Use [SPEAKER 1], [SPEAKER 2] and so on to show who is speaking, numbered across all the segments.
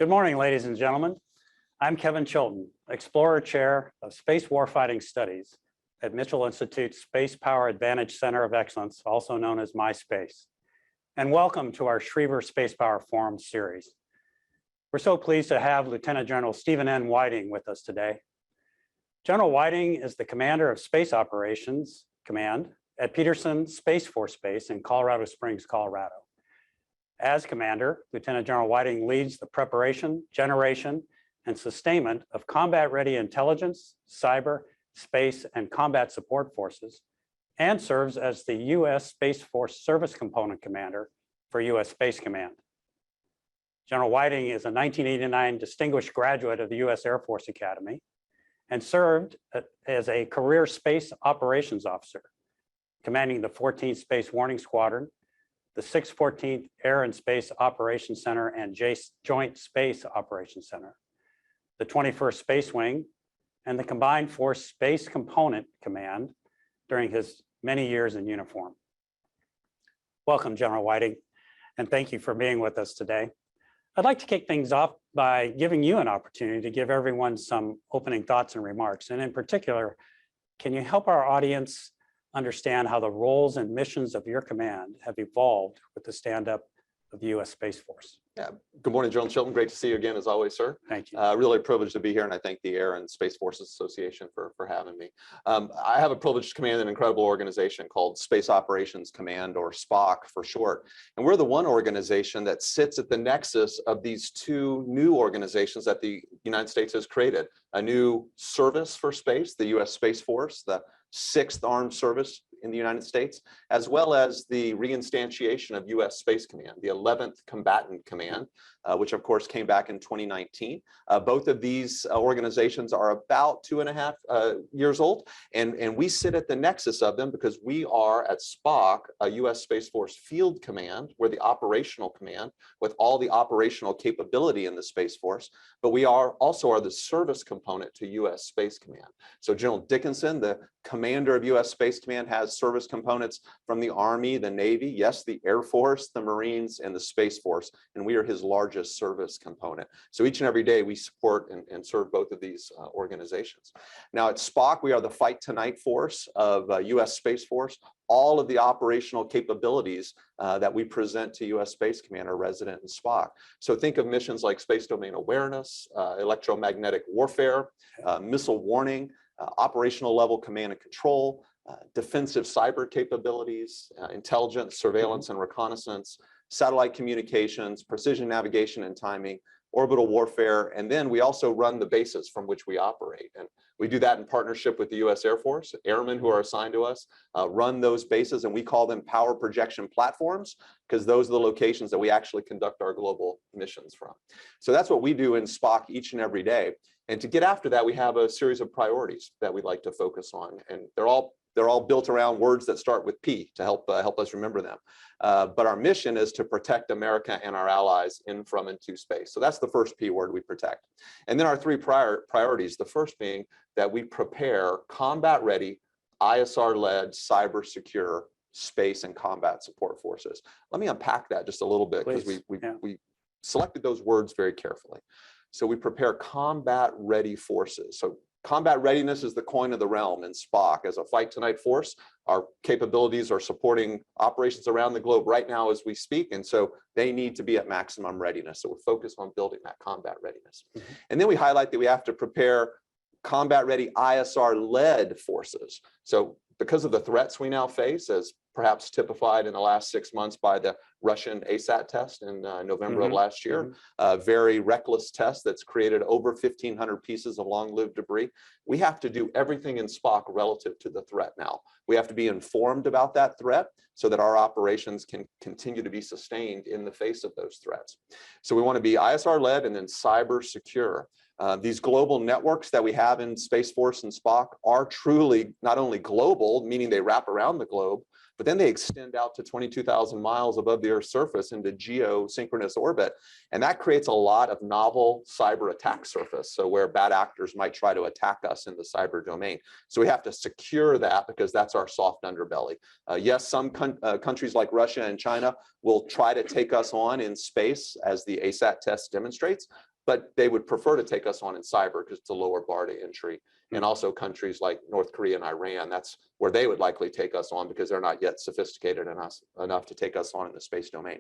[SPEAKER 1] Good morning, ladies and gentlemen. I'm Kevin Chilton, Explorer Chair of Space Warfighting Studies at Mitchell Institute's Space Power Advantage Center of Excellence, also known as MySpace. And welcome to our Schriever Spacepower Forum series. We're so pleased to have Lieutenant General Stephen N. Whiting with us today. General Whiting is the commander of Space Operations Command at Peterson Space Force Base in Colorado Springs, Colorado. As commander, Lieutenant General Whiting leads the preparation, generation, and sustainment of combat-ready intelligence, cyber, space, and combat support forces, and serves as the U.S. Space Force Service Component Commander for U.S. Space Command. General Whiting is a 1989 distinguished graduate of the U.S. Air Force Academy and served as a career space operations officer, commanding the 14th Space Warning Squadron, the 614th Air and Space Operations Center and Joint Space Operations Center, the 21st Space Wing, and the Combined Force Space Component Command during his many years in uniform. Welcome, General Whiting, and thank you for being with us today. I'd like to kick things off by giving you an opportunity to give everyone some opening thoughts and remarks. And in particular, can you help our audience understand how the roles and missions of your command have evolved with the stand-up of the U.S. Space Force?
[SPEAKER 2] Yeah. Good morning, General Chilton. Great to see you again, as always, sir.
[SPEAKER 1] Thank you.
[SPEAKER 2] Really a privilege to be here, and I thank the Air and Space Forces Association for having me. I have a privilege to command an incredible organization called Space Operations Command, or SPOC for short. And we're the one organization that sits at the nexus of these two new organizations that the United States has created. A new service for space, the U.S. Space Force, the 6th Armed Service in the United States, as well as the reinstantiation of U.S. Space Command, the 11th Combatant Command, which of course came back in 2019. Both of these organizations are about 2.5 years old, and we sit at the nexus of them because we are at SPOC, a U.S. Space Force Field Command. We're the operational command with all the operational capability in the Space Force, but we also are the service component to U.S. Space Command. So General Dickinson, the commander of U.S. Space Command, has service components from the Army, the Navy, yes, the Air Force, the Marines, and the Space Force, and we are his largest service component. So each and every day we support and serve both of these organizations. Now at SPOC, we are the Fight Tonight force of U.S. Space Force. All of the operational capabilities that we present to U.S. Space Command are resident in SPOC. So think of missions like space domain awareness, electromagnetic warfare, missile warning, operational level command and control, defensive cyber capabilities, intelligence, surveillance and reconnaissance, satellite communications, precision navigation and timing, orbital warfare, and then we also run the bases from which we operate. And we do that in partnership with the U.S. Air Force. Airmen who are assigned to us run those bases, and we call them power projection platforms because those are the locations that we actually conduct our global missions from. So that's what we do in SPOC each and every day. And to get after that, we have a series of priorities that we'd like to focus on, and they're all built around words that start with P to help us remember them. But our mission is to protect America and our allies in, from, and to space. So that's the first P word, we protect. And then our three priorities, the first being that we prepare combat-ready, ISR-led, cyber-secure space and combat support forces. Let me unpack that just a little bit because we selected those words very carefully. So we prepare combat-ready forces. So combat readiness is the coin of the realm in SPOC. As a Fight Tonight force, our capabilities are supporting operations around the globe right now as we speak, and so they need to be at maximum readiness. So we're focused on building that combat readiness. And then we highlight that we have to prepare combat-ready ISR-led forces. So because of the threats we now face, as perhaps typified in the last 6 months by the Russian ASAT test in November of last year, a very reckless test that's created over 1,500 pieces of long-lived debris. We have to do everything in SPOC relative to the threat now. We have to be informed about that threat so that our operations can continue to be sustained in the face of those threats. So we want to be ISR-led and then cyber-secure. These global networks that we have in Space Force and SPOC are truly not only global, meaning they wrap around the globe, but then they extend out to 22,000 miles above the Earth's surface into geosynchronous orbit. And that creates a lot of novel cyber attack surface. So where bad actors might try to attack us in the cyber domain. So we have to secure that because that's our soft underbelly. Yes, some countries like Russia and China will try to take us on in space as the ASAT test demonstrates. but they would prefer to take us on in cyber because it's a lower bar to entry. And also countries like North Korea and Iran, that's where they would likely take us on because they're not yet sophisticated enough to take us on in the space domain.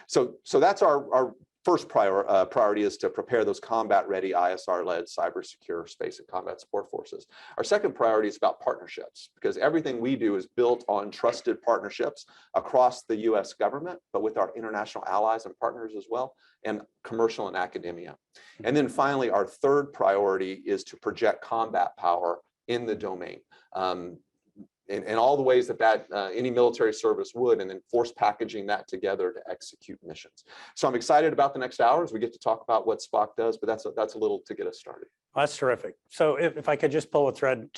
[SPEAKER 2] So that's our first priority, is to prepare those combat-ready ISR-led cyber secure space and combat support forces. Our second priority is about partnerships, because everything we do is built on trusted partnerships across the US government, but with our international allies and partners as well, and commercial and academia. And then finally, our third priority is to project combat power in the domain. In all the ways that any military service would, and then force packaging that together to execute missions. So I'm excited about the next hours. We get to talk about what SPOC does, but that's a little to get us started.
[SPEAKER 1] Well, that's terrific. So if I could just pull a thread,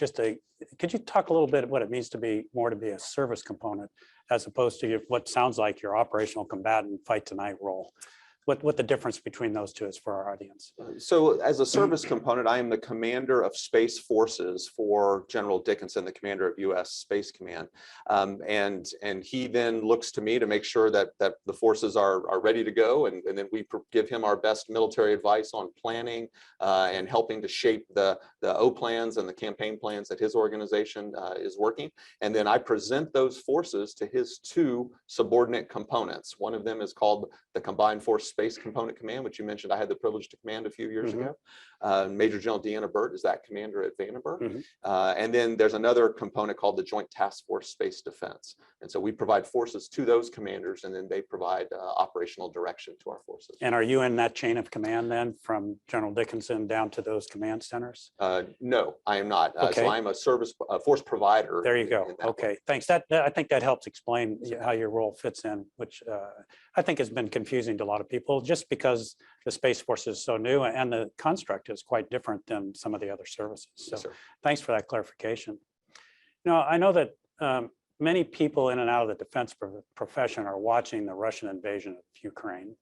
[SPEAKER 1] could you talk a little bit what it means to be a service component, as opposed to what sounds like your operational combatant fight tonight role? What the difference between those two is for our audience.
[SPEAKER 2] So as a service component, I am the commander of space forces for General Dickinson, the commander of US Space Command. And he then looks to me to make sure that the forces are ready to go. And then we give him our best military advice on planning and helping to shape the O plans and the campaign plans that his organization is working. And then I present those forces to his two subordinate components. One of them is called the Combined Force Space Component Command, which you mentioned I had the privilege to command a few years ago. Major General Deanna Burt is that commander at Vandenberg. And then there's another component called the Joint Task Force Space Defense. And so we provide forces to those commanders, and then they provide operational direction to our forces. And
[SPEAKER 1] are you in that chain of command then, from General Dickinson down to those command centers?
[SPEAKER 2] No, I am not.
[SPEAKER 1] Okay.
[SPEAKER 2] So I'm a force provider.
[SPEAKER 1] There you go. Okay, thanks. I think that helps explain how your role fits in, which I think has been confusing to a lot of people, just because the Space Force is so new and the construct is quite different than some of the other services. So
[SPEAKER 2] Yes,
[SPEAKER 1] thanks for that clarification. I know that many people in and out of the defense profession are watching the Russian invasion of Ukraine.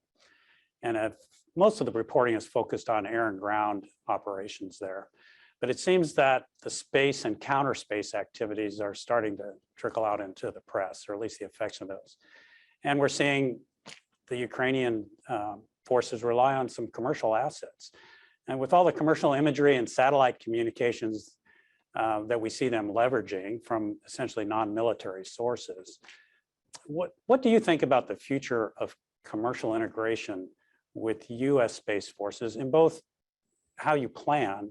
[SPEAKER 1] And most of the reporting is focused on air and ground operations there. But it seems that the space and counter space activities are starting to trickle out into the press, or at least the effects of those. And we're seeing the Ukrainian forces rely on some commercial assets. And with all the commercial imagery and satellite communications that we see them leveraging from essentially non-military sources, what do you think about the future of commercial integration with US Space Forces in both how you plan,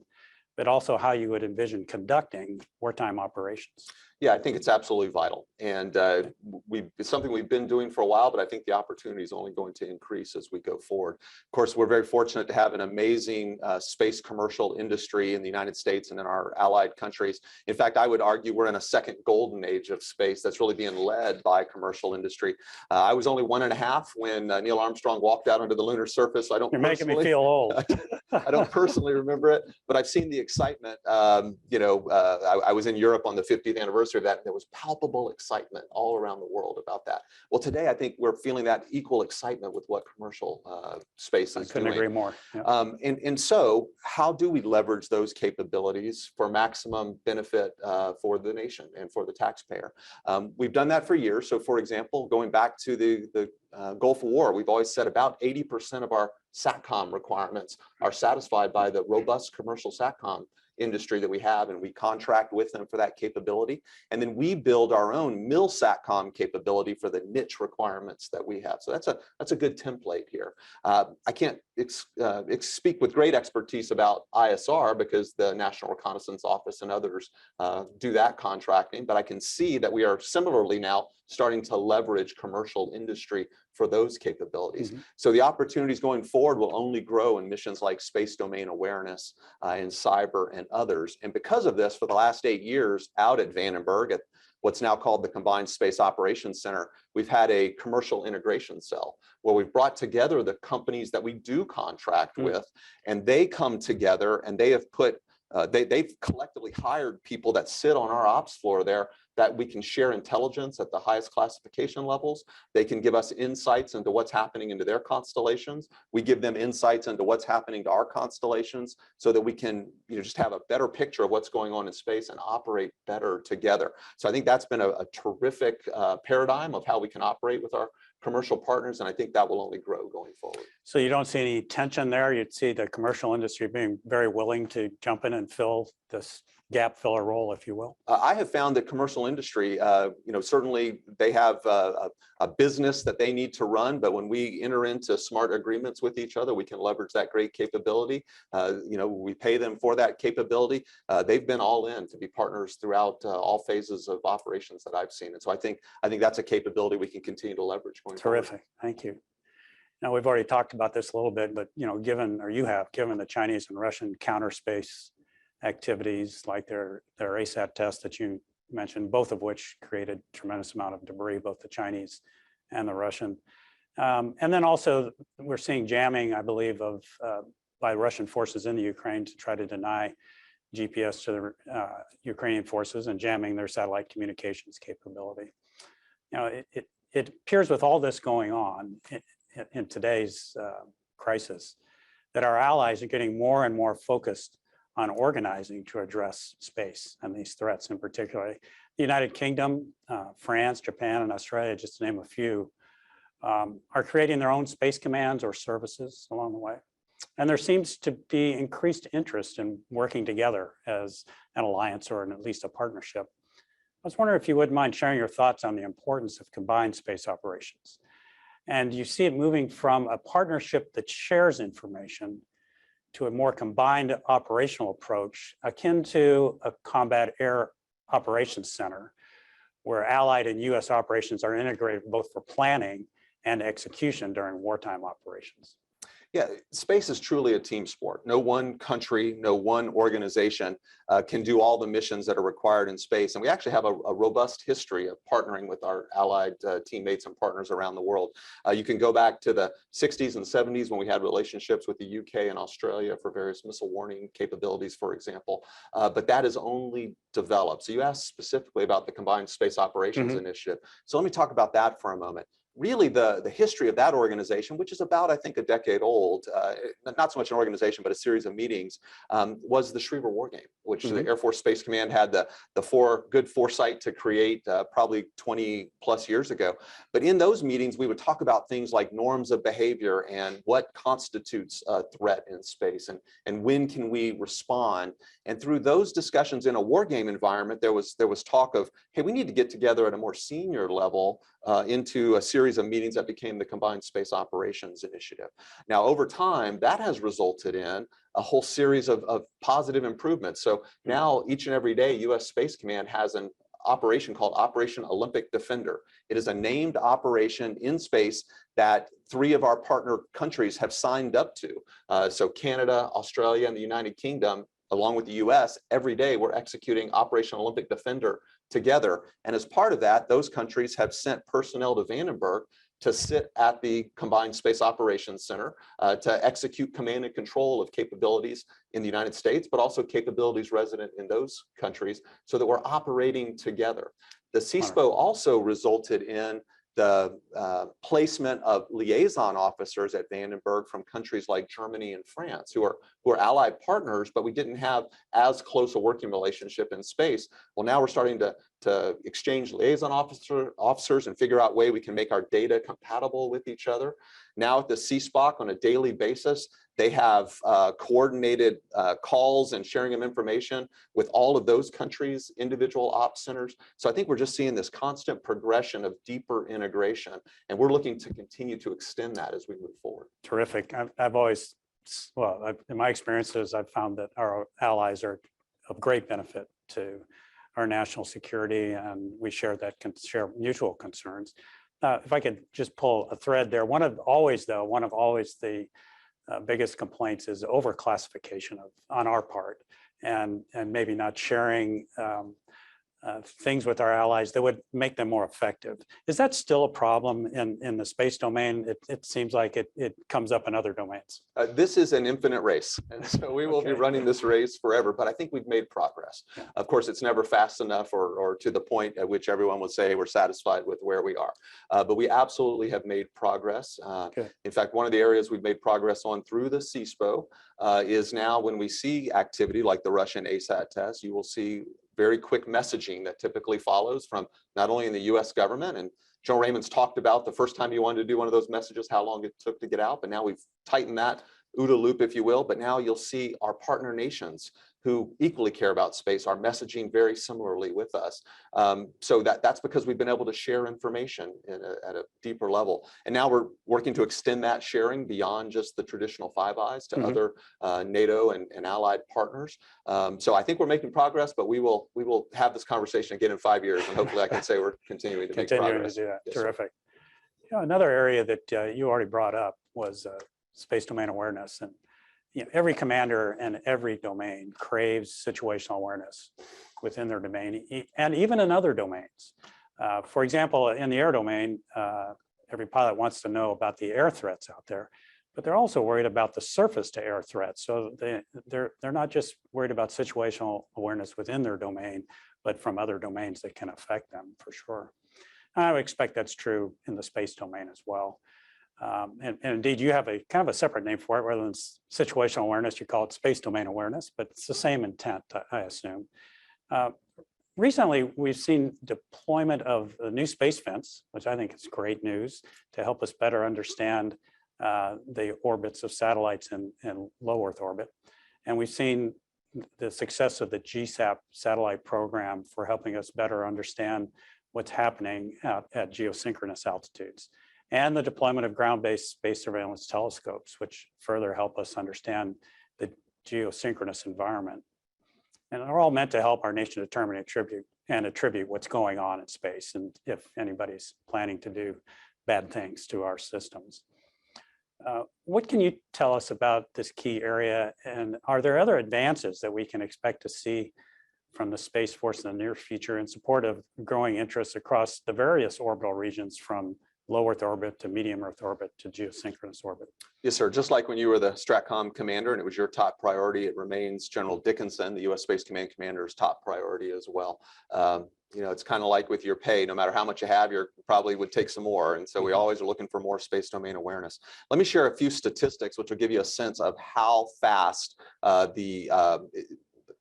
[SPEAKER 1] but also how you would envision conducting wartime operations?
[SPEAKER 2] Yeah, I think it's absolutely vital. And it's something we've been doing for a while, but I think the opportunity is only going to increase as we go forward. Of course, we're very fortunate to have an amazing space commercial industry in the United States and in our allied countries. In fact, I would argue we're in a second golden age of space that's really being led by commercial industry. I was only 1.5 when Neil Armstrong walked out onto the lunar surface. So
[SPEAKER 1] You're making me feel old.
[SPEAKER 2] I don't personally remember it, but I've seen the excitement. I was in Europe on the 50th anniversary of that, and there was palpable excitement all around the world about that. Well, today I think we're feeling that equal excitement with what commercial space is doing.
[SPEAKER 1] I couldn't agree more. Yeah.
[SPEAKER 2] And so how do we leverage those capabilities for maximum benefit for the nation and for the taxpayer? We've done that for years. So for example, going back to the Gulf War, we've always said about 80% of our SATCOM requirements are satisfied by the robust commercial SATCOM industry that we have, and we contract with them for that capability. And then we build our own MIL-SATCOM capability for the niche requirements that we have. So that's a good template here. I can't speak with great expertise about ISR because the National Reconnaissance Office and others do that contracting, but I can see that we are similarly now starting to leverage commercial industry for those capabilities. So the opportunities going forward will only grow in missions like space domain awareness and cyber and others. And because of this, for the last 8 years out at Vandenberg, at what's now called the Combined Space Operations Center, we've had a commercial integration cell where we've brought together the companies that we do contract with, and they come together and they have put they've collectively hired people that sit on our ops floor there that we can share intelligence at the highest classification levels. They can give us insights into what's happening into their constellations. We give them insights into what's happening to our constellations so that we can just have a better picture of what's going on in space and operate better together. So I think that's been a terrific paradigm of how we can operate with our commercial partners, and I think that will only grow going forward.
[SPEAKER 1] So you don't see any tension there? You'd see the commercial industry being very willing to jump in and fill this gap filler role, if you will?
[SPEAKER 2] I have found that commercial industry, certainly they have a business that they need to run, but when we enter into smart agreements with each other, we can leverage that great capability. We pay them for that capability. They've been all in to be partners throughout all phases of operations that I've seen. And so I think that's a capability we can continue to leverage going forward.
[SPEAKER 1] Terrific, thank you. Now, we've already talked about this a little bit, but given the Chinese and Russian counter space activities like their ASAT test that you mentioned, both of which created tremendous amount of debris, both the Chinese and the Russian. And then also we're seeing jamming, I believe, by Russian forces in the Ukraine to try to deny GPS to the Ukrainian forces and jamming their satellite communications capability. It appears with all this going on in today's crisis that our allies are getting more and more focused on organizing to address space and these threats in particular. The United Kingdom, France, Japan, and Australia, just to name a few, are creating their own space commands or services along the way. And there seems to be increased interest in working together as an alliance or at least a partnership. I was wondering if you wouldn't mind sharing your thoughts on the importance of combined space operations. And you see it moving from a partnership that shares information to a more combined operational approach akin to a combat air operations center, where Allied and US operations are integrated both for planning and execution during wartime operations.
[SPEAKER 2] Yeah, space is truly a team sport. No one country, no one organization can do all the missions that are required in space. And we actually have a robust history of partnering with our allied teammates and partners around the world. You can go back to the 60s and 70s when we had relationships with the UK and Australia for various missile warning capabilities, for example. But that has only developed. So you asked specifically about the Combined Space Operations Initiative. So let me talk about that for a moment. Really, the history of that organization, which is about, I think, a decade old, not so much an organization, but a series of meetings, was the Schriever War Game, which the Air Force Space Command had the good foresight to create probably 20 plus years ago. But in those meetings, we would talk about things like norms of behavior and what constitutes a threat in space and when can we respond. And through those discussions in a war game environment, there was talk of, hey, we need to get together at a more senior level into a series of meetings that became the Combined Space Operations Initiative. Now, over time, that has resulted in a whole series of positive improvements. So now each and every day, US Space Command has an operation called Operation Olympic Defender. It is a named operation in space that 3 of our partner countries have signed up to. So Canada, Australia, and the United Kingdom, along with the US, every day we're executing Operation Olympic Defender together. And as part of that, those countries have sent personnel to Vandenberg to sit at the Combined Space Operations Center to execute command and control of capabilities in the United States, but also capabilities resident in those countries so that we're operating together. The CSPO also resulted in the placement of liaison officers at Vandenberg from countries like Germany and France, who are allied partners, but we didn't have as close a working relationship in space. Well, now we're starting to exchange liaison officers and figure out a way we can make our data compatible with each other. Now at the CSPOC on a daily basis, they have coordinated calls and sharing of information with all of those countries' individual ops centers. So I think we're just seeing this constant progression of deeper integration, and we're looking to continue to extend that as we move forward.
[SPEAKER 1] Terrific. I've always, in my experiences, I've found that our allies are of great benefit to our national security, and we share mutual concerns. If I could just pull a thread there, one of always the biggest complaints is overclassification on our part, and maybe not sharing things with our allies that would make them more effective. Is that still a problem in the space domain? It seems like it comes up in other domains.
[SPEAKER 2] This is an infinite race, and so we will be running this race forever, but I think we've made progress. Yeah. Of course, it's never fast enough or to the point at which everyone would say we're satisfied with where we are. But we absolutely have made progress. In fact, one of the areas we've made progress on through the CSPO is now when we see activity like the Russian ASAT test, you will see very quick messaging that typically follows from not only in the US government and General Raymond's talked about the first time you wanted to do one of those messages, how long it took to get out, but now we've tightened that OODA loop, if you will, but now you'll see our partner nations who equally care about space are messaging very similarly with us. So that's because we've been able to share information at a deeper level. And now we're working to extend that sharing beyond just the traditional Five Eyes to other NATO and allied partners. So I think we're making progress, but we will have this conversation again in 5 years, and hopefully I can say we're continuing to make progress.
[SPEAKER 1] To do that.
[SPEAKER 2] Yes,
[SPEAKER 1] Terrific. You know, another area that you already brought up was space domain awareness. And every commander in every domain craves situational awareness within their domain, and even in other domains. For example, in the air domain, every pilot wants to know about the air threats out there, but they're also worried about the surface to air threats. So they're not just worried about situational awareness within their domain, but from other domains that can affect them, for sure. I would expect that's true in the space domain as well. And indeed, you have a kind of a separate name for it. Rather than situational awareness, you call it space domain awareness, but it's the same intent, I assume. Recently, we've seen deployment of a new space fence, which I think is great news to help us better understand the orbits of satellites in low Earth orbit. And we've seen the success of the GSAP satellite program for helping us better understand what's happening out at geosynchronous altitudes, and the deployment of ground-based space surveillance telescopes, which further help us understand the geosynchronous environment. And they're all meant to help our nation determine and attribute what's going on in space, and if anybody's planning to do bad things to our systems. What can you tell us about this key area, and are there other advances that we can expect to see from the Space Force in the near future in support of growing interest across the various orbital regions from low Earth orbit to medium Earth orbit to geosynchronous orbit?
[SPEAKER 2] Yes, sir. Just like when you were the STRATCOM commander and it was your top priority, it remains General Dickinson, the U.S. Space Command commander's top priority as well. It's kind of like with your pay, no matter how much you have, you probably would take some more. And so we always are looking for more space domain awareness. Let me share a few statistics, which will give you a sense of how fast the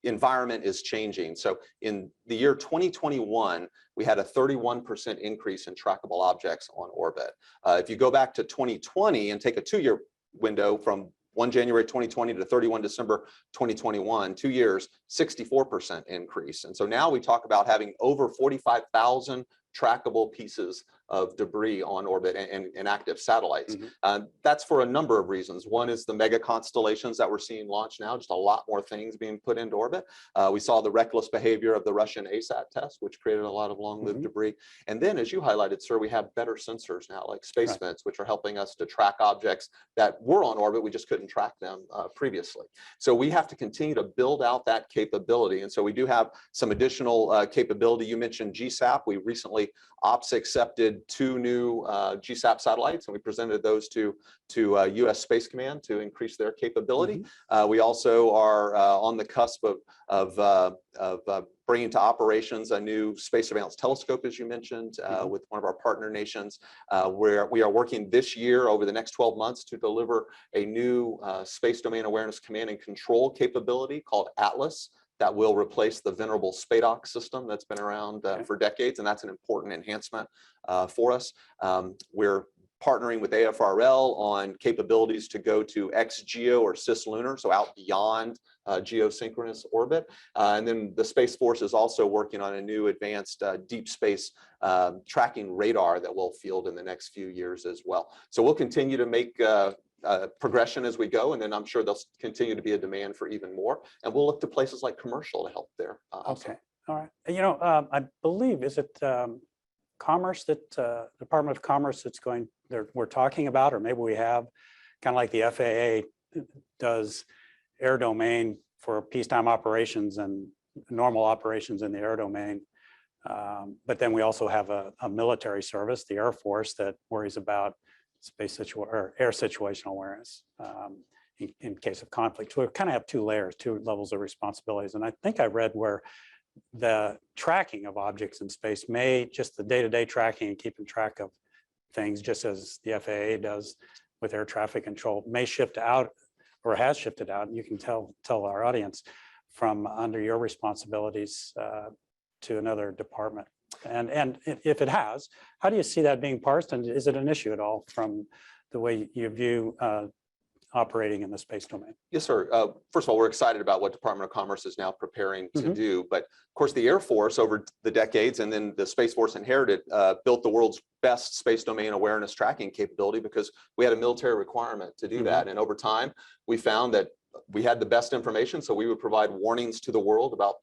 [SPEAKER 2] environment is changing. So in the year 2021, we had a 31% increase in trackable objects on orbit. If you go back to 2020 and take a 2-year window from 1 January 2020 to 31 December 2021, 2 years, 64% increase. And so now we talk about having over 45,000 trackable pieces of debris on orbit and active satellites. That's for a number of reasons. One is the mega constellations that we're seeing launch now, just a lot more things being put into orbit. We saw the reckless behavior of the Russian ASAT test, which created a lot of long-lived debris. And then, as you highlighted, sir, we have better sensors now, like space fence, which are helping us to track objects that were on orbit. We just couldn't track them previously. So we have to continue to build out that capability. And so we do have some additional capability. You mentioned GSAP. We recently OPS accepted 2 new GSAP satellites, and we presented those to U.S. Space Command to increase their capability. We also are on the cusp of bringing to operations a new space surveillance telescope, as you mentioned, with one of our partner nations, where we are working this year over the next 12 months to deliver a new space domain awareness command and control capability called Atlas, that will replace the venerable SPADOC system that's been around for decades, and that's an important enhancement for us. We're partnering with AFRL on capabilities to go to ex-geo or cislunar, so out beyond geosynchronous orbit. And then the Space Force is also working on a new advanced deep space tracking radar that we'll field in the next few years as well. So we'll continue to make progression as we go, and then I'm sure there'll continue to be a demand for even more, and we'll look to places like commercial to help there.
[SPEAKER 1] Okay, all right. I believe, is it Commerce that Department of Commerce that's we're talking about, or maybe we have, kind of like the FAA does air domain for peacetime operations and normal operations in the air domain. But then we also have a military service, the Air Force, that worries about air situational awareness in case of conflict. So we kind of have 2 layers, 2 levels of responsibilities. And I think I read where the tracking of objects in space just the day-to-day tracking and keeping track of things, just as the FAA does with air traffic control, may shift out, or has shifted out. And you can tell our audience, from under your responsibilities to another department. And if it has, how do you see that being parsed? And is it an issue at all from the way you view operating in the space domain?
[SPEAKER 2] Yes, sir. First of all, we're excited about what Department of Commerce is now preparing to do. But of course, the Air Force over the decades, and then the Space Force inherited, built the world's best space domain awareness tracking capability because we had a military requirement to do that. And over time, we found that we had the best information, so we would provide warnings to the world about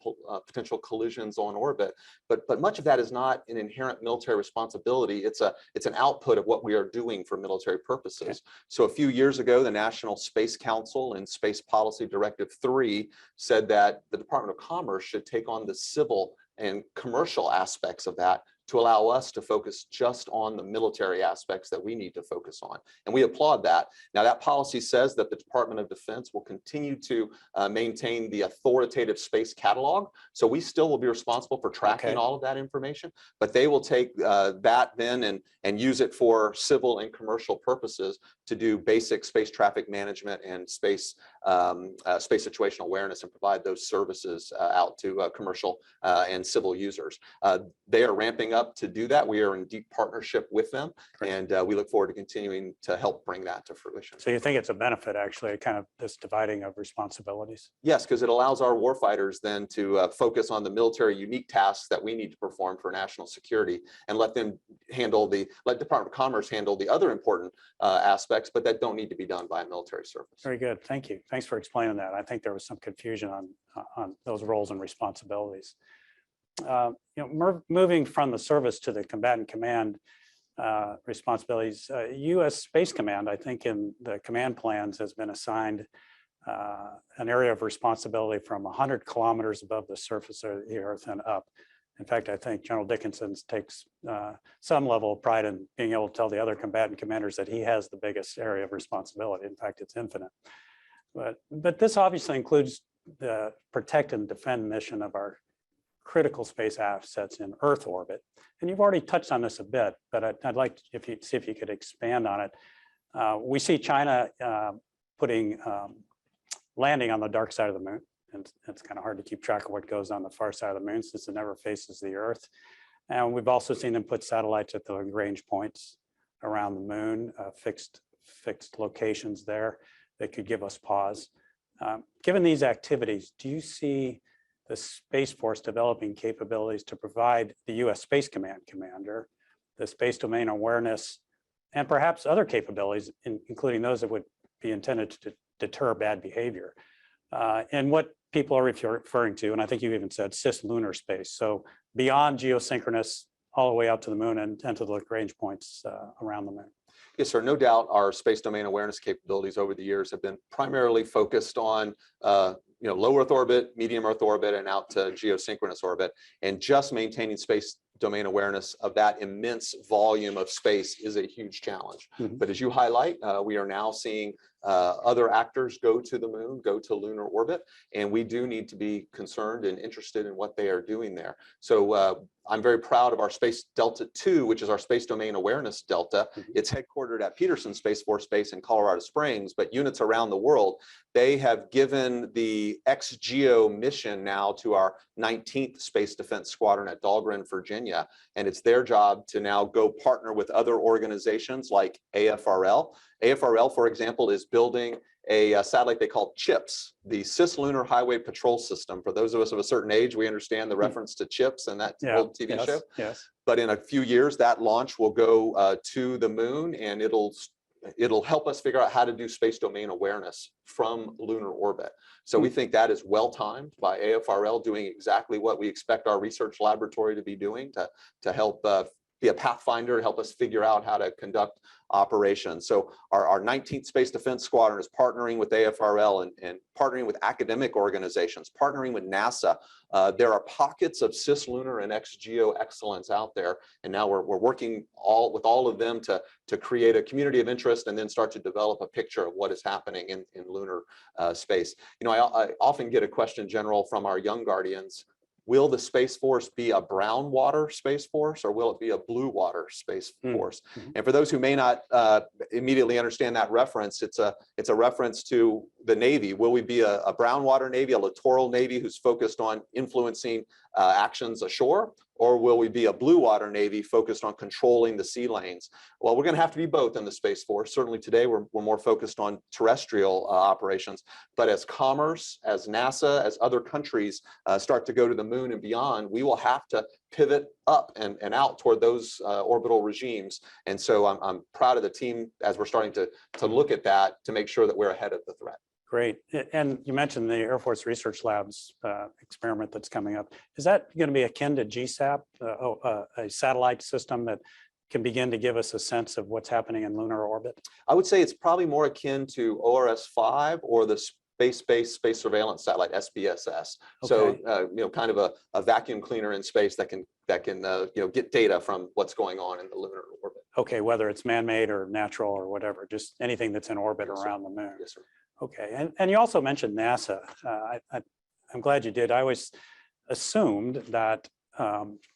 [SPEAKER 2] potential collisions on orbit. But much of that is not an inherent military responsibility. It's an output of what we are doing for military purposes. Okay. So a few years ago, the National Space Council and Space Policy Directive 3 said that the Department of Commerce should take on the civil and commercial aspects of that to allow us to focus just on the military aspects that we need to focus on. And we applaud that. Now, that policy says that the Department of Defense will continue to maintain the authoritative space catalog. So we still will be responsible for tracking all of that information, but they will take that then and use it for civil and commercial purposes to do basic space traffic management and space situational awareness and provide those services out to commercial and civil users. They are ramping up to do that. We are in deep partnership with them, and we look forward to continuing to help bring that to fruition.
[SPEAKER 1] So you think it's a benefit, actually, kind of this dividing of responsibilities?
[SPEAKER 2] Yes, because it allows our warfighters then to focus on the military unique tasks that we need to perform for national security, and let them handle let Department of Commerce handle the other important aspects, but that don't need to be done by a military service.
[SPEAKER 1] Very good. Thank you. Thanks for explaining that. I think there was some confusion on those roles and responsibilities. Moving from the service to the combatant command responsibilities, U.S. Space Command, I think in the command plans, has been assigned an area of responsibility from 100 kilometers above the surface of the Earth and up. In fact, I think General Dickinson takes some level of pride in being able to tell the other combatant commanders that he has the biggest area of responsibility. In fact, it's infinite. But this obviously includes the protect and defend mission of our critical space assets in Earth orbit. And you've already touched on this a bit, but I'd like to, see if you could expand on it. We see China putting landing on the dark side of the moon. And it's kind of hard to keep track of what goes on the far side of the moon since it never faces the Earth. And we've also seen them put satellites at the Lagrange points around the moon, fixed locations there that could give us pause. Given these activities, do you see the Space Force developing capabilities to provide the U.S. Space Command commander the space domain awareness and perhaps other capabilities, including those that would be intended to deter bad behavior? And what people are referring to, and I think you even said cislunar space, so beyond geosynchronous all the way out to the moon and to the Lagrange points around the moon.
[SPEAKER 2] Yes, sir. No doubt our space domain awareness capabilities over the years have been primarily focused on low Earth orbit, medium Earth orbit, and out to geosynchronous orbit. And just maintaining space domain awareness of that immense volume of space is a huge challenge. But as you highlight, we are now seeing other actors go to the moon, go to lunar orbit, and we do need to be concerned and interested in what they are doing there. So I'm very proud of our Space Delta II, which is our space domain awareness delta. It's headquartered at Peterson Space Force Base in Colorado Springs, but units around the world, they have given the XGEO mission now to our 19th Space Defense Squadron at Dahlgren, Virginia. And it's their job to now go partner with other organizations like AFRL. AFRL, for example, is building a satellite they call CHIPS, the Cislunar Highway Patrol System. For those of us of a certain age, we understand the reference to CHIPS and that old TV show. Yes. But in a few years, that launch will go to the moon, and it'll help us figure out how to do space domain awareness from lunar orbit. So we think that is well timed by AFRL, doing exactly what we expect our research laboratory to be doing to help be a pathfinder, help us figure out how to conduct operations. So our 19th Space Defense Squadron is partnering with AFRL and partnering with academic organizations, partnering with NASA. There are pockets of cislunar and XGEO excellence out there, and now we're working with all of them to create a community of interest and then start to develop a picture of what is happening in lunar space. I often get a question, General, from our young guardians. Will the Space Force be a brown water Space Force, or will it be a blue water Space Force? And for those who may not immediately understand that reference, it's a reference to the Navy. Will we be a brown water Navy, a littoral Navy who's focused on influencing actions ashore? or will we be a blue water Navy focused on controlling the sea lanes? Well, we're going to have to be both in the Space Force. Certainly today we're more focused on terrestrial operations, but as commerce, as NASA, as other countries start to go to the moon and beyond, we will have to pivot up and out toward those orbital regimes. And so I'm proud of the team as we're starting to look at that to make sure that we're ahead of the threat.
[SPEAKER 1] Great. And you mentioned the Air Force Research Labs experiment that's coming up. Is that going to be akin to GSAP, a satellite system that can begin to give us a sense of what's happening in lunar orbit?
[SPEAKER 2] I would say it's probably more akin to ORS-5 or the space-based space surveillance satellite, SBSS.
[SPEAKER 1] Okay.
[SPEAKER 2] So kind of a vacuum cleaner in space that can get data from what's going on in the lunar orbit.
[SPEAKER 1] Okay, whether it's man-made or natural or whatever, just anything that's in orbit
[SPEAKER 2] Yes,
[SPEAKER 1] around the moon.
[SPEAKER 2] Yes, sir.
[SPEAKER 1] Okay, and you also mentioned NASA. I'm glad you did. I always assumed that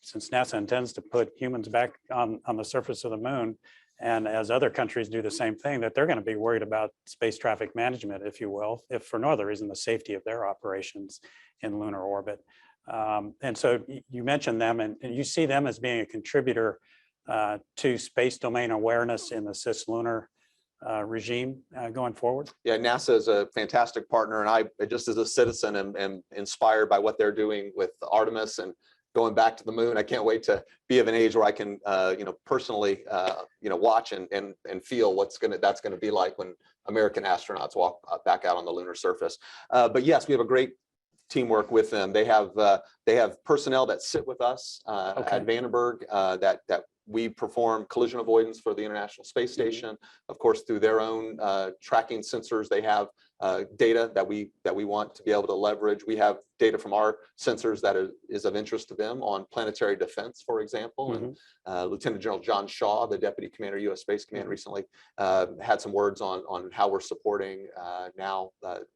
[SPEAKER 1] since NASA intends to put humans back on the surface of the moon, and as other countries do the same thing, that they're going to be worried about space traffic management, if you will, if for no other reason, the safety of their operations in lunar orbit. And so you mentioned them, and you see them as being a contributor to space domain awareness in the cislunar regime going forward?
[SPEAKER 2] Yeah, NASA is a fantastic partner, and I just as a citizen am inspired by what they're doing with Artemis and going back to the moon. I can't wait to be of an age where I can personally watch and feel that's gonna be like when American astronauts walk back out on the lunar surface. But yes, we have a great teamwork with them. They have personnel that sit with us at Vandenberg that we perform collision avoidance for the International Space Station. Of course, through their own tracking sensors, they have data that we want to be able to leverage. We have data from our sensors that is of interest to them on planetary defense, for example. And Lieutenant General John Shaw, the Deputy Commander, U.S. Space Command, recently had some words on how we're supporting now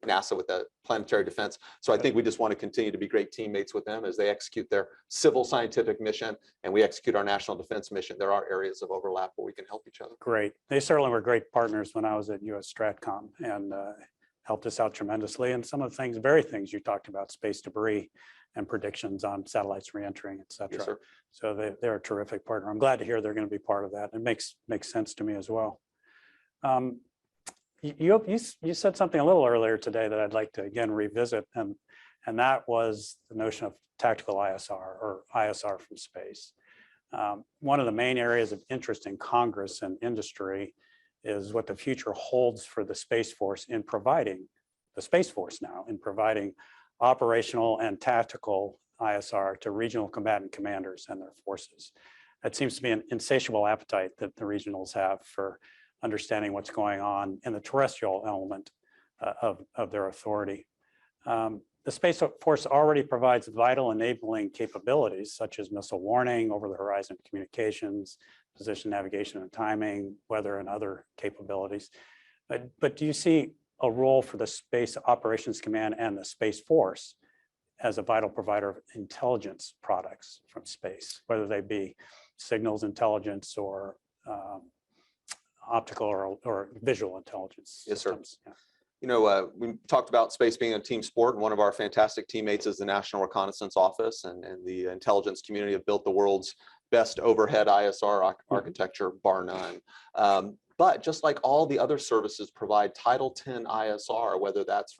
[SPEAKER 2] NASA with the planetary defense. So I think we just want to continue to be great teammates with them as they execute their civil scientific mission and we execute our national defense mission. There are areas of overlap where we can help each other.
[SPEAKER 1] Great. They certainly were great partners when I was at U.S. Stratcom and helped us out tremendously. And some of the very things you talked about, space debris and predictions on satellites reentering, et cetera.
[SPEAKER 2] Yes,
[SPEAKER 1] so they're a terrific partner. I'm glad to hear they're going to be part of that. It makes sense to me as well. You said something a little earlier today that I'd like to again revisit, and that was the notion of tactical ISR or ISR from space. One of the main areas of interest in Congress and industry is what the future holds for the Space Force in providing, the Space Force now, in providing operational and tactical ISR to regional combatant commanders and their forces. That seems to be an insatiable appetite that the regionals have for understanding what's going on in the terrestrial element of their authority. The Space Force already provides vital enabling capabilities such as missile warning, over-the-horizon communications, position navigation and timing, weather and other capabilities. But do you see a role for the Space Operations Command and the Space Force as a vital provider of intelligence products from space, whether they be signals intelligence or optical or visual intelligence systems?
[SPEAKER 2] Yes, sir. We talked about space being a team sport, and one of our fantastic teammates is the National Reconnaissance Office, and the intelligence community have built the world's best overhead ISR architecture, bar none. But just like all the other services provide Title 10 ISR, whether that's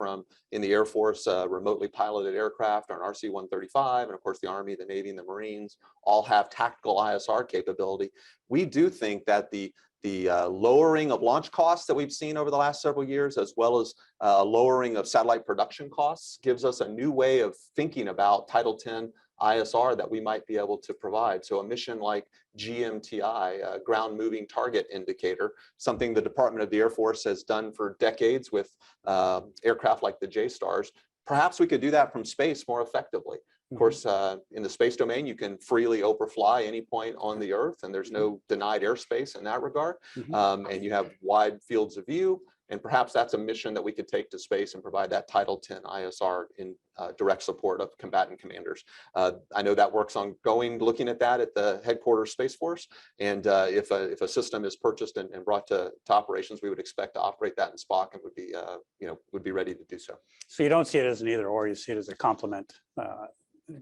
[SPEAKER 2] in the Air Force, remotely piloted aircraft, or an RC-135, and of course the Army, the Navy, and the Marines all have tactical ISR capability. We do think that the lowering of launch costs that we've seen over the last several years, as well as lowering of satellite production costs, gives us a new way of thinking about Title 10 ISR that we might be able to provide. So a mission like GMTI, Ground Moving Target Indicator, something the Department of the Air Force has done for decades with aircraft like the J-Stars. Perhaps we could do that from space more effectively. Of course, in the space domain, you can freely overfly any point on the Earth, and there's no denied airspace in that regard. And you have wide fields of view, and perhaps that's a mission that we could take to space and provide that Title 10 ISR in direct support of combatant commanders. I know that work's ongoing, looking at that at the headquarters Space Force, and if a system is purchased and brought to operations, we would expect to operate that in Spock and would be ready to do so.
[SPEAKER 1] So you don't see it as an either or, you see it as a complement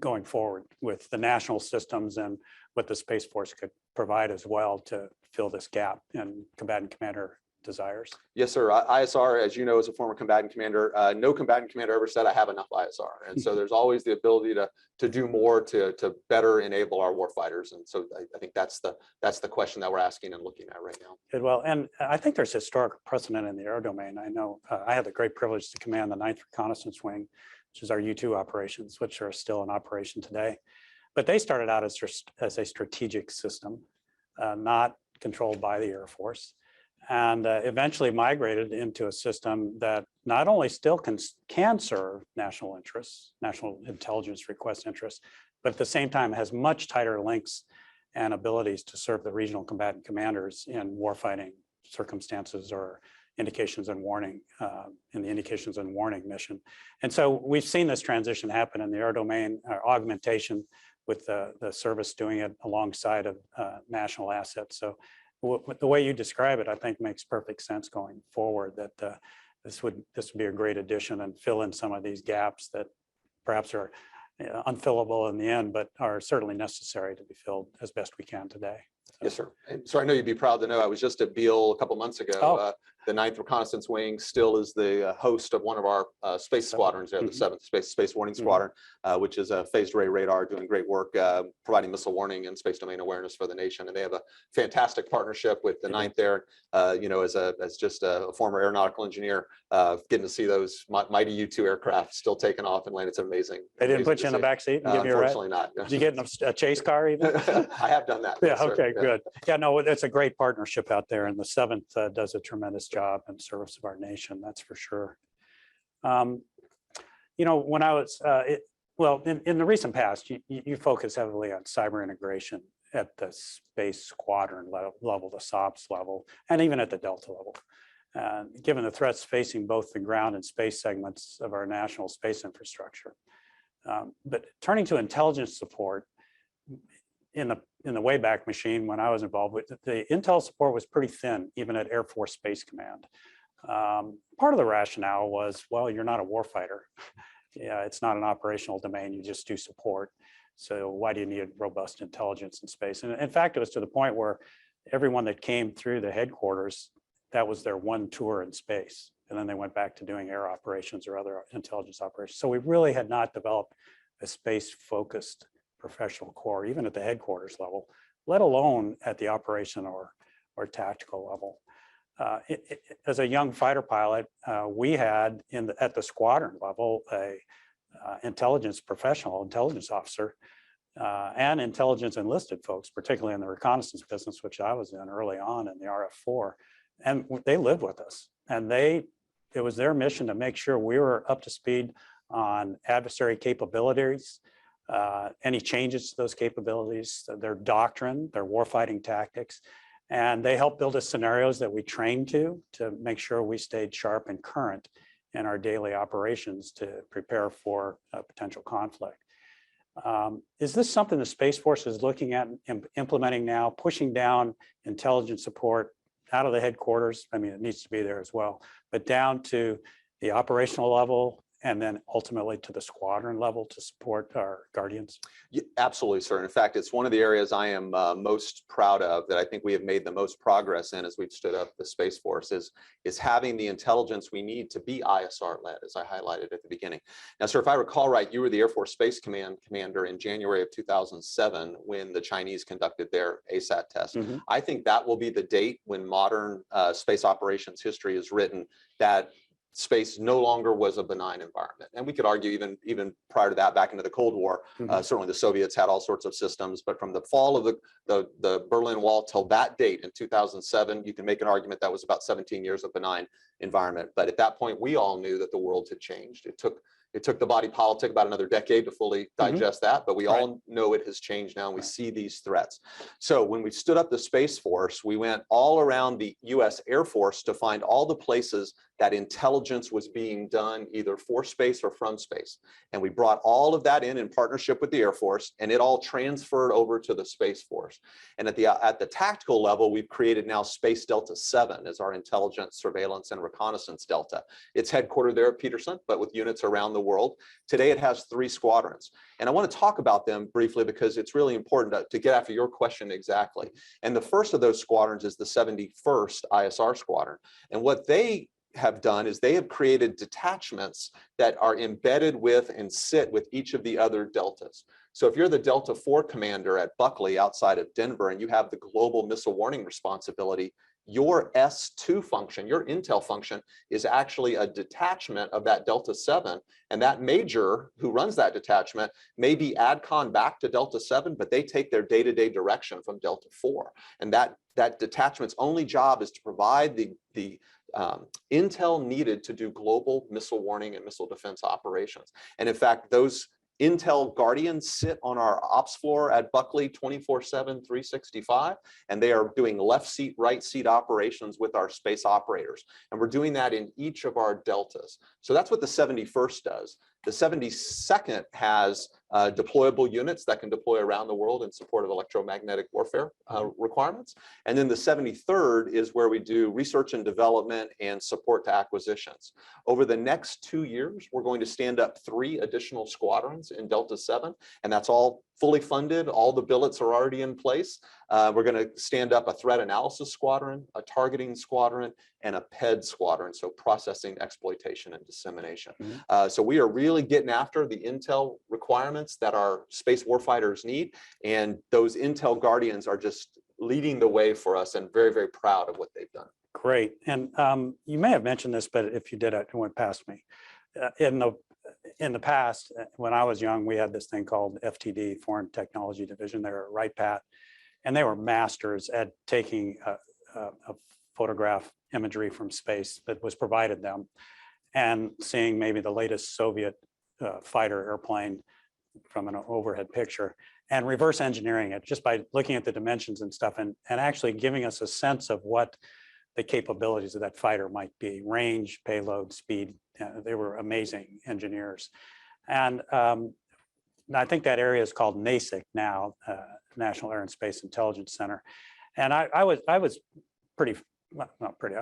[SPEAKER 1] going forward with the national systems and what the Space Force could provide as well to fill this gap in combatant commander desires.
[SPEAKER 2] Yes, sir. ISR, as you know, as a former combatant commander, no combatant commander ever said I have enough ISR. And so there's always the ability to do more to better enable our warfighters. And so I think that's the question that we're asking and looking at right now.
[SPEAKER 1] Well, and I think there's historic precedent in the air domain. I know I had the great privilege to command the 9th Reconnaissance Wing, which is our U-2 operations, which are still in operation today. But they started out as a strategic system, not controlled by the Air Force, and eventually migrated into a system that not only still can serve national interests, national intelligence request interests, but at the same time has much tighter links and abilities to serve the regional combatant commanders in warfighting circumstances or indications and warning, in the indications and warning mission. And so we've seen this transition happen in the air domain, augmentation with the service doing it alongside of national assets. So the way you describe it, I think makes perfect sense going forward, that this would be a great addition and fill in some of these gaps that perhaps are unfillable in the end, but are certainly necessary to be filled as best we can today. So.
[SPEAKER 2] Yes, sir. And so I know you'd be proud to know I was just at Beale a couple months ago.
[SPEAKER 1] Oh.
[SPEAKER 2] The 9th Reconnaissance Wing still is the host of one of our space squadrons there, the 7th Space Warning Squadron, which is a phased array radar doing great work, providing missile warning and space domain awareness for the nation. And they have a fantastic partnership with the 9th there. You know, as just a former aeronautical engineer, getting to see those mighty U-2 aircraft still taking off and landing. It's amazing.
[SPEAKER 1] They didn't put you in the back seat and give you a ride?
[SPEAKER 2] Unfortunately not.
[SPEAKER 1] Did you get in a chase car even?
[SPEAKER 2] I have done that.
[SPEAKER 1] Yeah,
[SPEAKER 2] yes,
[SPEAKER 1] okay,
[SPEAKER 2] yeah.
[SPEAKER 1] good. Yeah, no, it's a great partnership out there, and the 7th does a tremendous job in service of our nation, that's for sure. You know, when I was, well, in the recent past, you focus heavily on cyber integration at the space squadron level, the SOPS level, and even at the Delta level. Given the threats facing both the ground and space segments of our national space infrastructure. But turning to intelligence support, in the Wayback Machine, when I was involved with the intel support was pretty thin, even at Air Force Space Command. Part of the rationale was, well, you're not a warfighter. Yeah, it's not an operational domain, you just do support. So why do you need robust intelligence in space? And in fact, it was to the point where everyone that came through the headquarters, that was their one tour in space. And then they went back to doing air operations or other intelligence operations. So we really had not developed a space-focused professional corps, even at the headquarters level, let alone at the operation or tactical level. As a young fighter pilot, we had at the squadron level a intelligence professional, intelligence officer, and intelligence enlisted folks, particularly in the reconnaissance business, which I was in early on in the RF4, and they lived with us. And it was their mission to make sure we were up to speed on adversary capabilities, any changes to those capabilities, their doctrine, their warfighting tactics. And they helped build us scenarios that we trained to make sure we stayed sharp and current in our daily operations to prepare for a potential conflict. Is this something the Space Force is looking at and implementing now, pushing down intelligence support out of the headquarters? I mean, it needs to be there as well, but down to the operational level and then ultimately to the squadron level to support our guardians?
[SPEAKER 2] Yeah, absolutely, sir. In fact, it's one of the areas I am most proud of, that I think we have made the most progress in as we've stood up the Space Force, is having the intelligence we need to be ISR-led, as I highlighted at the beginning. Now, sir, if I recall right, you were the Air Force Space Command commander in January of 2007 when the Chinese conducted their ASAT test. I think that will be the date when modern space operations history is written, that space no longer was a benign environment. And we could argue even prior to that, back into the Cold War, certainly the Soviets had all sorts of systems, but from the fall of the Berlin Wall till that date in 2007, you can make an argument that was about 17 years of benign environment. But at that point, we all knew that the world had changed. It took the body politic about another decade to fully digest that, but we all know it has changed now, and we see these threats. So when we stood up the Space Force, we went all around the US Air Force to find all the places that intelligence was being done either for space or from space. And we brought all of that in partnership with the Air Force, and it all transferred over to the Space Force. And at the tactical level, we've created now Space Delta 7 as our intelligence, surveillance, and reconnaissance delta. It's headquartered there at Peterson, but with units around the the world. Today it has 3 squadrons. And I want to talk about them briefly because it's really important to get after your question exactly. And the first of those squadrons is the 71st ISR Squadron. And what they have done is they have created detachments that are embedded with and sit with each of the other deltas. So if you're the Delta 4 commander at Buckley outside of Denver and you have the global missile warning responsibility, your S2 function, your intel function, is actually a detachment of that Delta 7. And that major who runs that detachment may be ADCON back to Delta 7, but they take their day-to-day direction from Delta 4. And that detachment's only job is to provide the intel needed to do global missile warning and missile defense operations. And in fact, those Intel Guardians sit on our ops floor at Buckley 24/7, 365, and they are doing left seat, right seat operations with our space operators. And we're doing that in each of our deltas. So that's what the 71st does. The 72nd has deployable units that can deploy around the world in support of electromagnetic warfare requirements. And then the 73rd is where we do research and development and support to acquisitions. Over the next 2 years, we're going to stand up 3 additional squadrons in Delta 7, and that's all fully funded. All the billets are already in place. We're going to stand up a threat analysis squadron, a targeting squadron, and a PED squadron, so processing, exploitation, and dissemination. So we are really getting after the intel requirements that our space warfighters need, and those Intel Guardians are just leading the way for us, and very, very proud of what they've done.
[SPEAKER 1] Great. And you may have mentioned this, but if you did, it went past me. In the past, when I was young, we had this thing called FTD, Foreign Technology Division. They were at Wright-Patt, and they were masters at taking a photograph imagery from space that was provided them and seeing maybe the latest Soviet fighter airplane from an overhead picture and reverse engineering it just by looking at the dimensions and stuff and actually giving us a sense of what the capabilities of that fighter might be: range, payload, speed. They were amazing engineers. And I think that area is called NASIC now, National Air and Space Intelligence Center. And I was I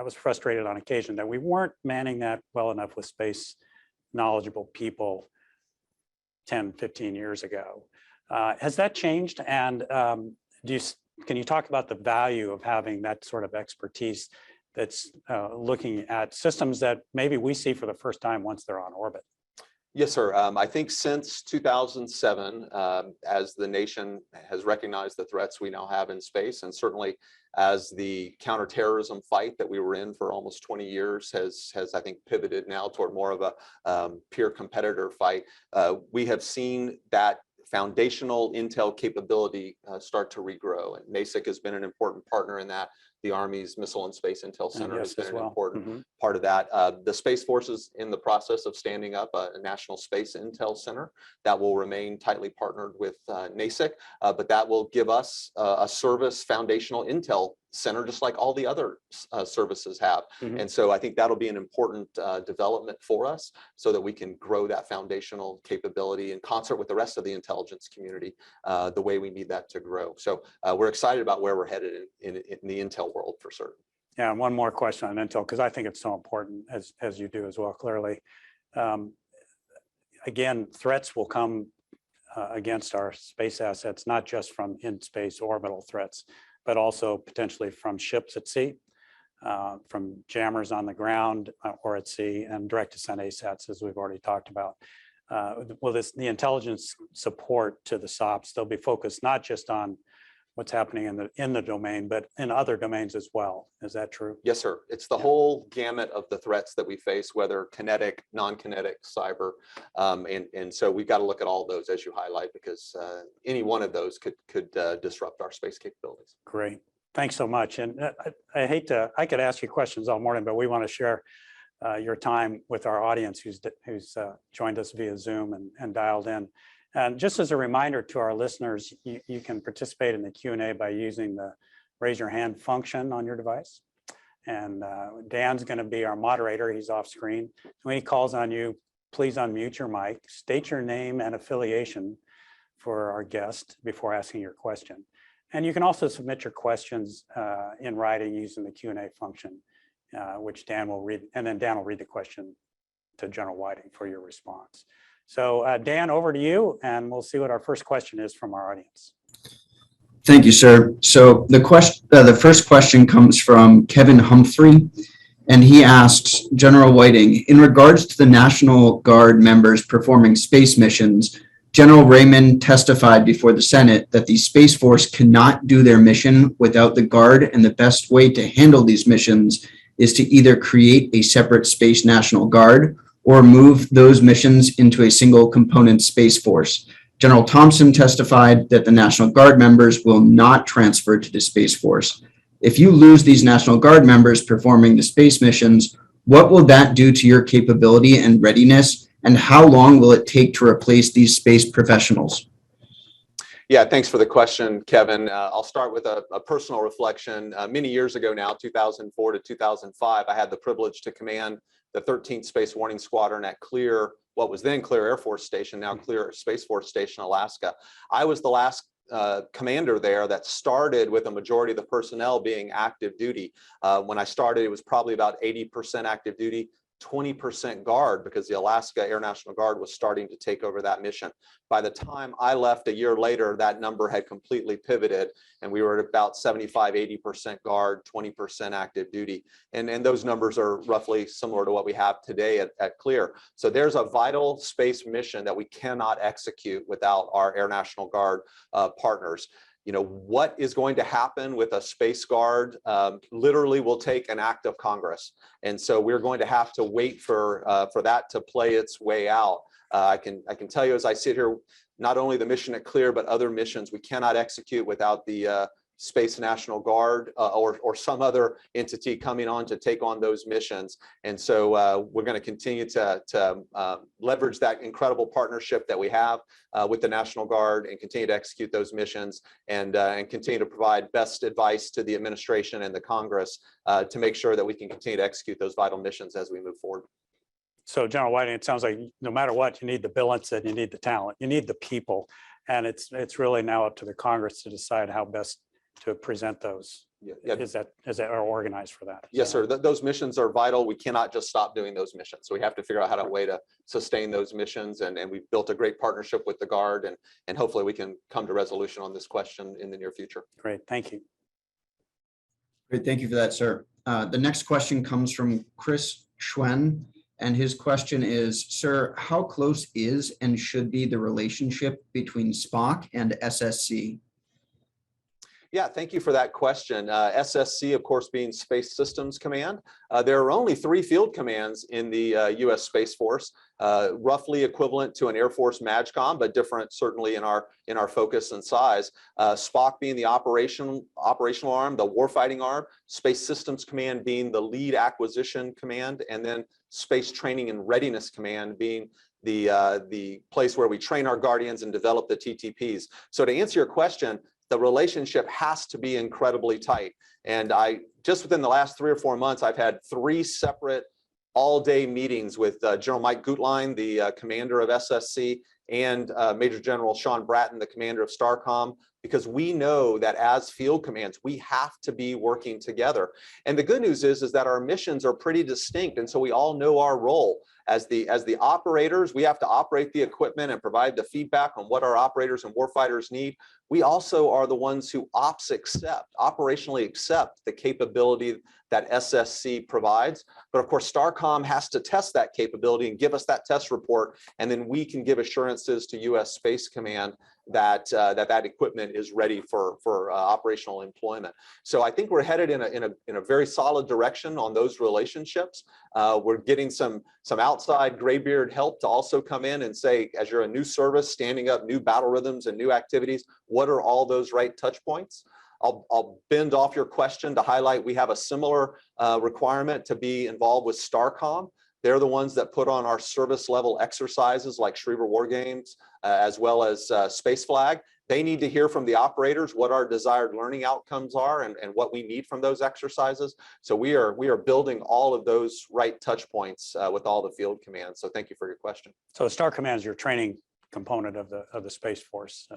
[SPEAKER 1] was frustrated on occasion that we weren't manning that well enough with space knowledgeable people 10, 15 years ago. Has that changed? And can you talk about the value of having that sort of expertise that's looking at systems that maybe we see for the first time once they're on orbit?
[SPEAKER 2] Yes, sir. I think since 2007, as the nation has recognized the threats we now have in space, and certainly as the counterterrorism fight that we were in for almost 20 years has I think, pivoted now toward more of a peer competitor fight, we have seen that foundational intel capability start to regrow. And NASIC has been an important partner in that. The Army's Missile and Space Intel Center has been an important part of that. The Space Force is in the process of standing up a National Space Intel Center that will remain tightly partnered with NASIC, but that will give us a service foundational intel center, just like all the other services have. And so I think that'll be an important development for us so that we can grow that foundational capability in concert with the rest of the intelligence community the way we need that to grow. So we're excited about where we're headed in the intel world for certain.
[SPEAKER 1] Yeah, and one more question on intel, because I think it's so important, as you do as well, clearly. Again, threats will come against our space assets, not just from in-space orbital threats, but also potentially from ships at sea, from jammers on the ground or at sea, and direct descent ASATs, as we've already talked about. Will the intelligence support to the SOPs, they'll be focused not just on what's happening in the domain, but in other domains as well. Is that true?
[SPEAKER 2] Yes, sir. It's the whole gamut of the threats that we face, whether kinetic, non-kinetic, cyber. And so we've got to look at all those, as you highlight, because any one of those could disrupt our space capabilities.
[SPEAKER 1] Great. Thanks so much. And I could ask you questions all morning, but we want to share your time with our audience who's joined us via Zoom and dialed in. And just as a reminder to our listeners, you can participate in the Q&A by using the raise your hand function on your device. And Dan's going to be our moderator. He's off screen. When he calls on you, please unmute your mic, state your name and affiliation for our guest before asking your question. And you can also submit your questions in writing using the Q&A function, which Dan will read, and then Dan will read the question to General Whiting for your response. So Dan, over to you, and we'll see what our first question is from our audience.
[SPEAKER 3] Thank you, sir. So the first question comes from Kevin Humphrey, and he asks, General Whiting, in regards to the National Guard members performing space missions, General Raymond testified before the Senate that the Space Force cannot do their mission without the Guard, and the best way to handle these missions is to either create a separate Space National Guard or move those missions into a single component Space Force. General Thompson testified that the National Guard members will not transfer to the Space Force. If you lose these National Guard members performing the space missions, what will that do to your capability and readiness, and how long will it take to replace these space professionals?
[SPEAKER 2] Yeah, thanks for the question, Kevin. I'll start with a personal reflection. Many years ago now, 2004 to 2005, I had the privilege to command the 13th Space Warning Squadron at Clear, what was then Clear Air Force Station, now Clear Space Force Station, Alaska. I was the last commander there that started with a majority of the personnel being active duty. When I started, it was probably about 80% active duty, 20% Guard, because the Alaska Air National Guard was starting to take over that mission. By the time I left a year later, that number had completely pivoted, and we were at about 75, 80% Guard, 20% active duty. And those numbers are roughly similar to what we have today at Clear. So there's a vital space mission that we cannot execute without our Air National Guard partners. You know, what is going to happen with a Space Guard literally will take an act of Congress. And so we're going to have to wait for that to play its way out. I can tell you as I sit here, not only the mission at Clear, but other missions we cannot execute without the Space National Guard or some other entity coming on to take on those missions. And so we're going to continue to leverage that incredible partnership that we have with the National Guard and continue to execute those missions and continue to provide best advice to the administration and the Congress to make sure that we can continue to execute those vital missions as we move forward.
[SPEAKER 1] So General Whiting, it sounds like no matter what, you need the billets and you need the talent, you need the people. And it's really now up to the Congress to decide how best to present those.
[SPEAKER 2] Yeah.
[SPEAKER 1] Is that or organized for that?
[SPEAKER 2] Yes, sir. Those missions are vital. We cannot just stop doing those missions. So we have to figure out how to way to sustain those missions. And we've built a great partnership with the Guard, and hopefully we can come to resolution on this question in the near future.
[SPEAKER 1] Great. Thank you.
[SPEAKER 3] Great. Thank you for that, sir. The next question comes from Chris Schwen, and his question is, sir, how close is and should be the relationship between SPOC and SSC?
[SPEAKER 2] Yeah, thank you for that question. SSC, of course, being Space Systems Command. There are only 3 field commands in the U.S. Space Force, roughly equivalent to an Air Force MAGCOM, but different certainly in our focus and size. SPOC being the operational arm, the warfighting arm, Space Systems Command being the lead acquisition command, and then Space Training and Readiness Command being the place where we train our Guardians and develop the TTPs. So to answer your question, the relationship has to be incredibly tight. And just within the last 3 or 4 months, I've had 3 separate all-day meetings with General Mike Gutlein, the commander of SSC, and Major General Sean Bratton, the commander of STARCOM, because we know that as field commands, we have to be working together. And the good news is that our missions are pretty distinct, and so we all know our role. As the operators, we have to operate the equipment and provide the feedback on what our operators and warfighters need. We also are the ones who operationally accept the capability that SSC provides. But of course, STARCOM has to test that capability and give us that test report, and then we can give assurances to U.S. Space Command that that equipment is ready for operational employment. So I think we're headed in a very solid direction on those relationships. We're getting some outside graybeard help to also come in and say, as you're a new service, standing up new battle rhythms and new activities, what are all those right touch points? I'll bend off your question to highlight we have a similar requirement to be involved with STARCOM. They're the ones that put on our service level exercises like Schriever War Games, as well as Space Flag. They need to hear from the operators what our desired learning outcomes are and what we need from those exercises. So we are building all of those right touch points with all the field commands. So thank you for your question.
[SPEAKER 1] So Star Command is your training component of the Space Force.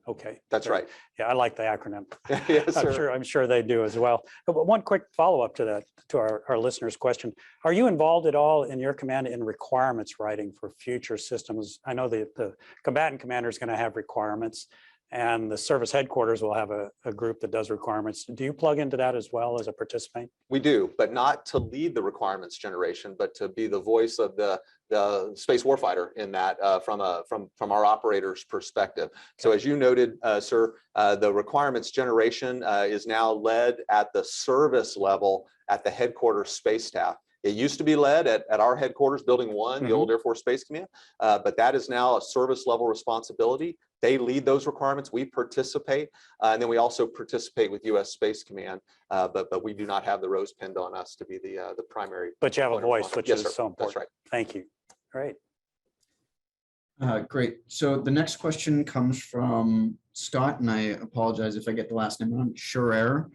[SPEAKER 1] Okay.
[SPEAKER 2] That's right.
[SPEAKER 1] Yeah, I like the acronym.
[SPEAKER 2] Yes, sir.
[SPEAKER 1] I'm sure they do as well. But one quick follow-up to that, to our listeners' question. Are you involved at all in your command in requirements writing for future systems? I know the combatant commander is going to have requirements, and the service headquarters will have a group that does requirements. Do you plug into that as well as a participant?
[SPEAKER 2] We do, but not to lead the requirements generation, but to be the voice of the space warfighter in that from our operator's perspective. So as you noted, sir, the requirements generation is now led at the service level at the headquarters space staff. It used to be led at our headquarters, Building 1, the old Air Force Space Command, but that is now a service level responsibility. They lead those requirements. We participate, and then we also participate with U.S. Space Command, but we do not have the rose pinned on us to be the primary.
[SPEAKER 1] But you have a voice, which is so important.
[SPEAKER 2] That's right.
[SPEAKER 1] Thank you. Great.
[SPEAKER 3] Great. So the next question comes from Scott, and I apologize if I get the last name wrong, Schriever.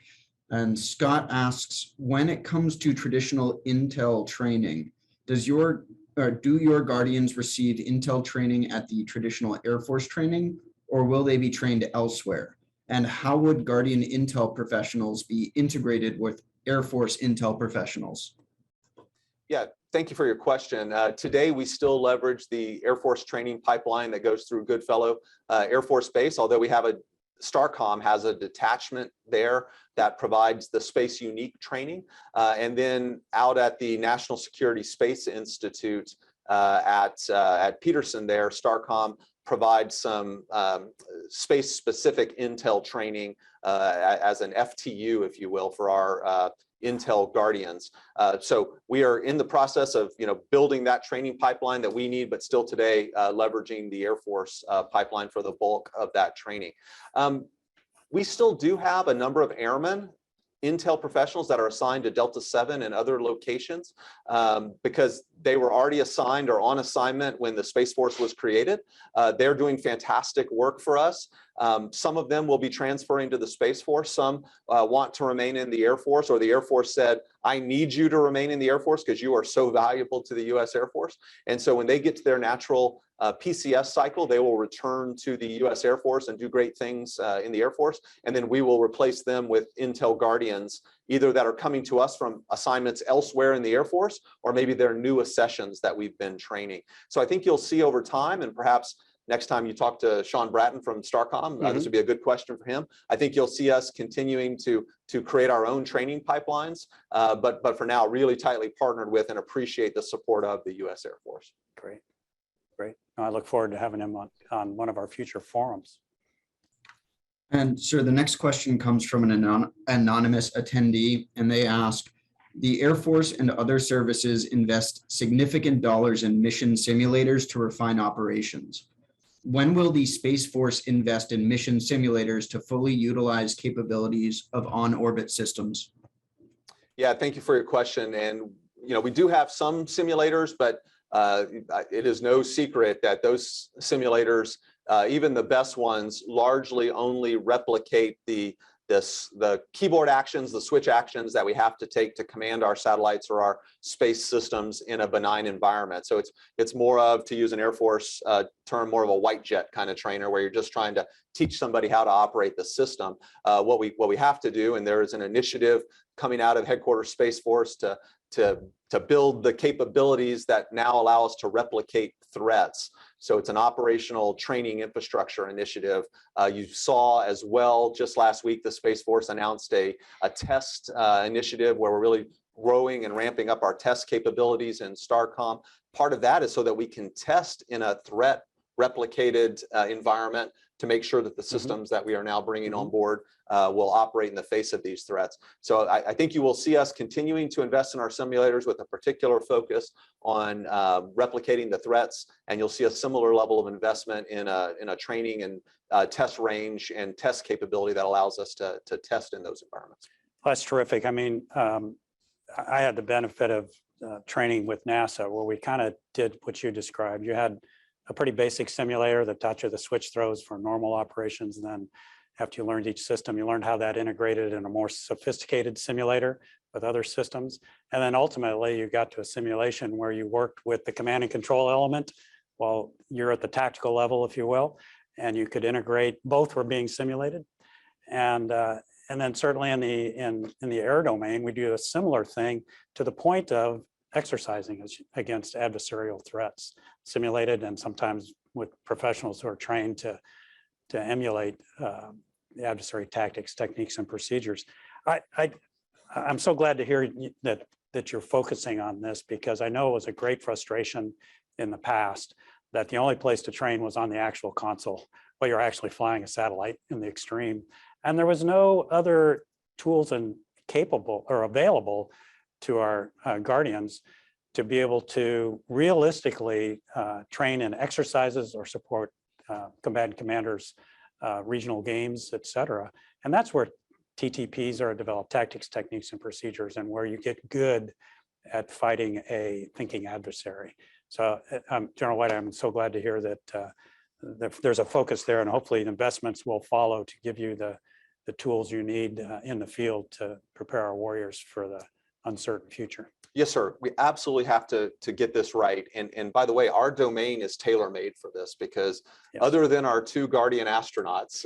[SPEAKER 3] And Scott asks, when it comes to traditional intel training, do your Guardians receive intel training at the traditional Air Force training, or will they be trained elsewhere? And how would Guardian intel professionals be integrated with Air Force intel professionals?
[SPEAKER 2] Yeah, thank you for your question. Today, we still leverage the Air Force training pipeline that goes through Goodfellow Air Force Base, although we have STARCOM has a detachment there that provides the space unique training. And then out at the National Security Space Institute at Peterson there, STARCOM provides some space specific intel training as an FTU, if you will, for our Intel Guardians. So we are in the process of building that training pipeline that we need, but still today leveraging the Air Force pipeline for the bulk of that training. We still do have a number of airmen, intel professionals that are assigned to Delta 7 and other locations because they were already assigned or on assignment when the Space Force was created. They're doing fantastic work for us. Some of them will be transferring to the Space Force. Some want to remain in the Air Force, or the Air Force said, I need you to remain in the Air Force because you are so valuable to the U.S. Air Force. And so when they get to their natural PCS cycle, they will return to the U.S. Air Force and do great things in the Air Force. And then we will replace them with Intel Guardians, either that are coming to us from assignments elsewhere in the Air Force, or maybe they're new accessions that we've been training. So I think you'll see over time, and perhaps next time you talk to Sean Bratton from STARCOM, this would be a good question for him. I think you'll see us continuing to create our own training pipelines, but for now, really tightly partnered with and appreciate the support of the U.S. Air Force.
[SPEAKER 1] Great, great. I look forward to having him on one of our future forums.
[SPEAKER 3] And sir, the next question comes from an anonymous attendee, and they ask, the Air Force and other services invest significant dollars in mission simulators to refine operations. When will the Space Force invest in mission simulators to fully utilize capabilities of on-orbit systems?
[SPEAKER 2] Yeah, thank you for your question. And we do have some simulators, but it is no secret that those simulators, even the best ones, largely only replicate the keyboard actions, the switch actions that we have to take to command our satellites or our space systems in a benign environment. So it's more of, to use an Air Force term, more of a white jet kind of trainer, where you're just trying to teach somebody how to operate the system. What we have to do, and there is an initiative coming out of Headquarters Space Force to build the capabilities that now allow us to replicate threats. So it's an operational training infrastructure initiative. You saw as well just last week, the Space Force announced a test initiative where we're really growing and ramping up our test capabilities in STARCOM. Part of that is so that we can test in a threat replicated environment to make sure that the systems that we are now bringing on board will operate in the face of these threats. So I think you will see us continuing to invest in our simulators with a particular focus on replicating the threats, and you'll see a similar level of investment in a training and test range and test capability that allows us to test in those environments.
[SPEAKER 1] That's terrific. I mean, I had the benefit of training with NASA, where we kind of did what you described. You had a pretty basic simulator that taught you the switch throws for normal operations. And then after you learned each system, you learned how that integrated in a more sophisticated simulator with other systems. And then ultimately you got to a simulation where you worked with the command and control element while you're at the tactical level, if you will. and you could integrate, both were being simulated. And then certainly in the air domain, we do a similar thing to the point of exercising against adversarial threats, simulated and sometimes with professionals who are trained to emulate the adversary tactics, techniques, and procedures. I'm so glad to hear that you're focusing on this, because I know it was a great frustration in the past that the only place to train was on the actual console, while you're actually flying a satellite in the extreme. And there was no other tools capable or available to our Guardians to be able to realistically train in exercises or support combatant commanders, regional games, et cetera. And that's where TTPs are developed, tactics, techniques, and procedures, and where you get good at fighting a thinking adversary. So General White, I'm so glad to hear that there's a focus there, and hopefully the investments will follow to give you the tools you need in the field to prepare our warriors for the uncertain future.
[SPEAKER 2] Yes, sir. We absolutely have to get this right. And by the way, our domain is tailor-made for this, because
[SPEAKER 1] Yes.
[SPEAKER 2] other than our 2 Guardian astronauts,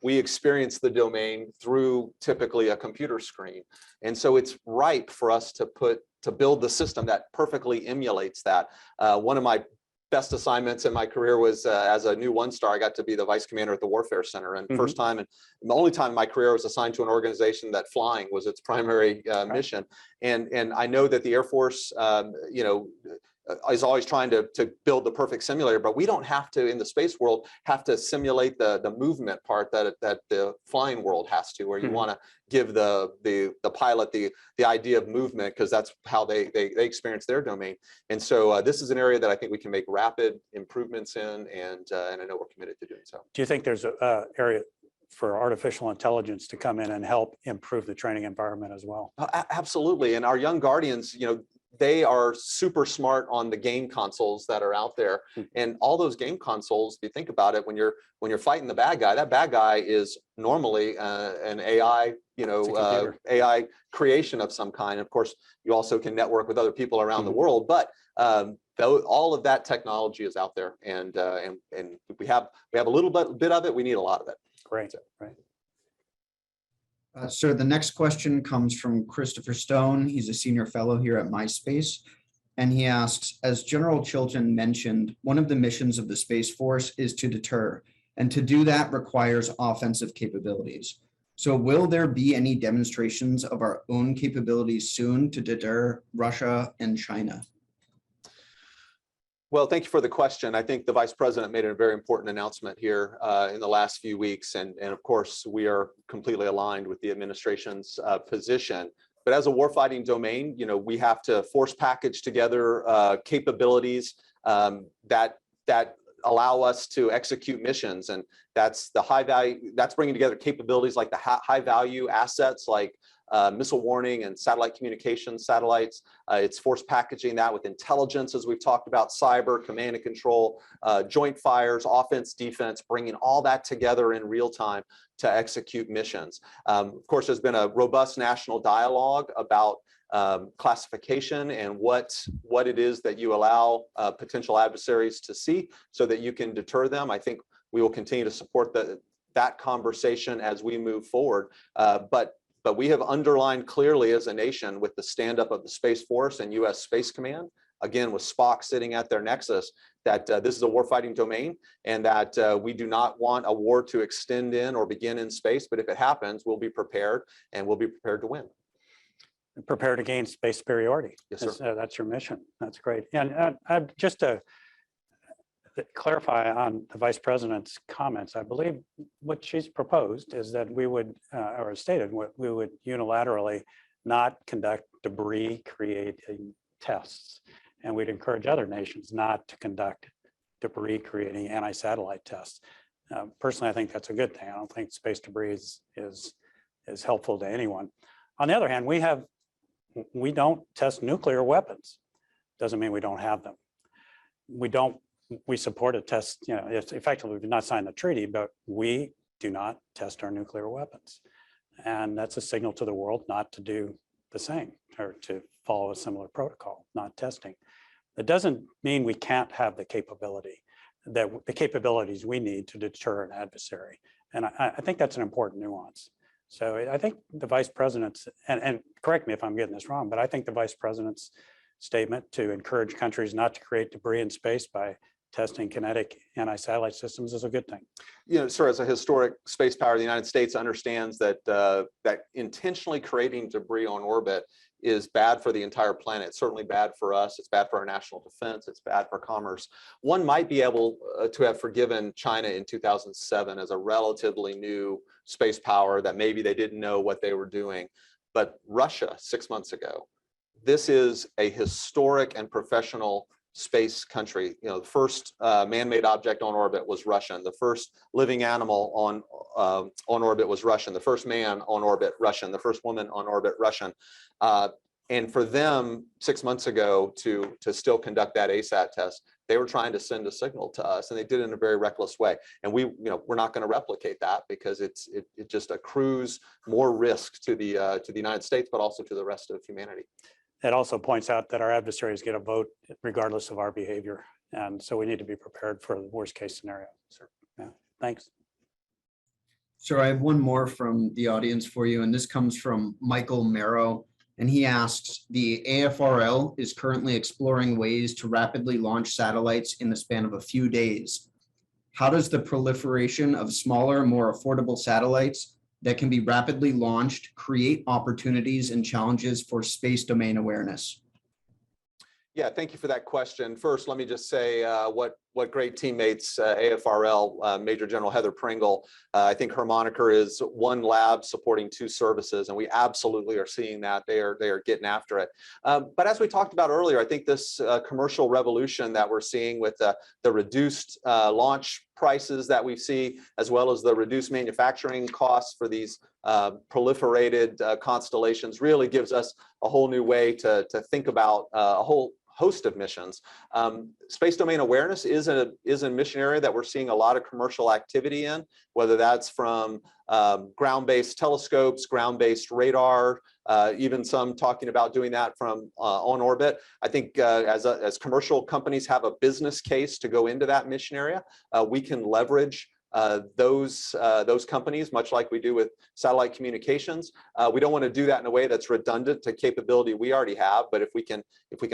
[SPEAKER 2] we experience the domain through typically a computer screen. And so it's ripe for us to build the system that perfectly emulates that. One of my best assignments in my career was as a new 1-star, I got to be the vice commander at the Warfare Center. And first time, and the only time in my career I was assigned to an organization that flying was its primary mission. And I know that the Air Force, is always trying to build the perfect simulator, but we don't have to, in the space world, have to simulate the movement part that the flying world has to, where you want to give the pilot the idea of movement, because that's how they experience their domain. And so this is an area that I think we can make rapid improvements in, and I know we're committed to doing so.
[SPEAKER 1] Do you think there's an area for artificial intelligence to come in and help improve the training environment as well?
[SPEAKER 2] Absolutely. And our young Guardians, they are super smart on the game consoles that are out there. And all those game consoles, if you think about it, when you're fighting the bad guy, that bad guy is normally an AI, AI creation of some kind. Of course, you also can network with other people around the world, but all of that technology is out there, and we have a little bit of it. We need a lot of it.
[SPEAKER 1] Great, right.
[SPEAKER 3] Sir, the next question comes from Christopher Stone. He's a senior fellow here at MySpace. And he asks, as General Chilton mentioned, one of the missions of the Space Force is to deter, and to do that requires offensive capabilities. So will there be any demonstrations of our own capabilities soon to deter Russia and China?
[SPEAKER 2] Well, thank you for the question. I think the Vice President made a very important announcement here in the last few weeks. And of course, we are completely aligned with the administration's position. But as a warfighting domain, we have to force package together capabilities that allow us to execute missions. And that's the high value, that's bringing together capabilities like the high value assets like missile warning and satellite communications satellites. It's force packaging that with intelligence, as we've talked about, cyber, command and control, joint fires, offense, defense, bringing all that together in real time to execute missions. Of course, there's been a robust national dialogue about classification and what it is that you allow potential adversaries to see so that you can deter them. I think we will continue to support that conversation as we move forward. But we have underlined clearly as a nation with the stand-up of the Space Force and U.S. Space Command, again, with Spock sitting at their nexus, that this is a warfighting domain, and that we do not want a war to extend in or begin in space. But if it happens, we'll be prepared, and we'll be prepared to win.
[SPEAKER 1] Prepared to gain space superiority.
[SPEAKER 2] Yes, sir.
[SPEAKER 1] That's your mission. That's great. And just to clarify on the Vice President's comments, I believe what she's proposed is that we would, or stated, we would unilaterally not conduct debris creating tests. And we'd encourage other nations not to conduct debris creating anti-satellite tests. Personally, I think that's a good thing. I don't think space debris is helpful to anyone. On the other hand, we don't test nuclear weapons. Doesn't mean we don't have them. We support a test, it's effectively we did not sign the treaty, but we do not test our nuclear weapons. And that's a signal to the world not to do the same, or to follow a similar protocol, not testing. It doesn't mean we can't have the capability. the capabilities we need to deter an adversary. And I think that's an important nuance. So I think the vice president's, and correct me if I'm getting this wrong, but I think the vice president's statement to encourage countries not to create debris in space by testing kinetic anti-satellite systems is a good thing.
[SPEAKER 2] You know, sir, as a historic space power, the United States understands that that intentionally creating debris on orbit is bad for the entire planet. It's certainly bad for us. It's bad for our national defense. It's bad for commerce. One might be able to have forgiven China in 2007 as a relatively new space power that maybe they didn't know what they were doing. But Russia 6 months ago, this is a historic and professional space country. You know, the first man-made object on orbit was Russian. The first living animal on orbit was Russian. The first man on orbit, Russian. The first woman on orbit, Russian. And for them 6 months ago to still conduct that ASAT test, they were trying to send a signal to us, and they did it in a very reckless way. And we're not going to replicate that because it just accrues more risk to the United States, but also to the rest of humanity.
[SPEAKER 1] It also points out that our adversaries get a vote regardless of our behavior. And so we need to be prepared for the worst case scenario. Sure. Yeah. Thanks.
[SPEAKER 3] So I have one more from the audience for you, and this comes from Michael Marrow. And he asks, the AFRL is currently exploring ways to rapidly launch satellites in the span of a few days. How does the proliferation of smaller, more affordable satellites that can be rapidly launched create opportunities and challenges for space domain awareness?
[SPEAKER 2] Yeah, thank you for that question. First, let me just say what great teammates, AFRL, Major General Heather Pringle. I think her moniker is one lab supporting two services, and we absolutely are seeing that. They are getting after it. But as we talked about earlier, I think this commercial revolution that we're seeing with the reduced launch prices that we see, as well as the reduced manufacturing costs for these proliferated constellations, really gives us a whole new way to think about a whole host of missions. Space domain awareness is a mission area that we're seeing a lot of commercial activity in, whether that's from ground-based telescopes, ground-based radar, even some talking about doing that from on orbit. I think as commercial companies have a business case to go into that mission area, we can leverage those companies, much like we do with satellite communications. We don't want to do that in a way that's redundant to capability we already have, but if we can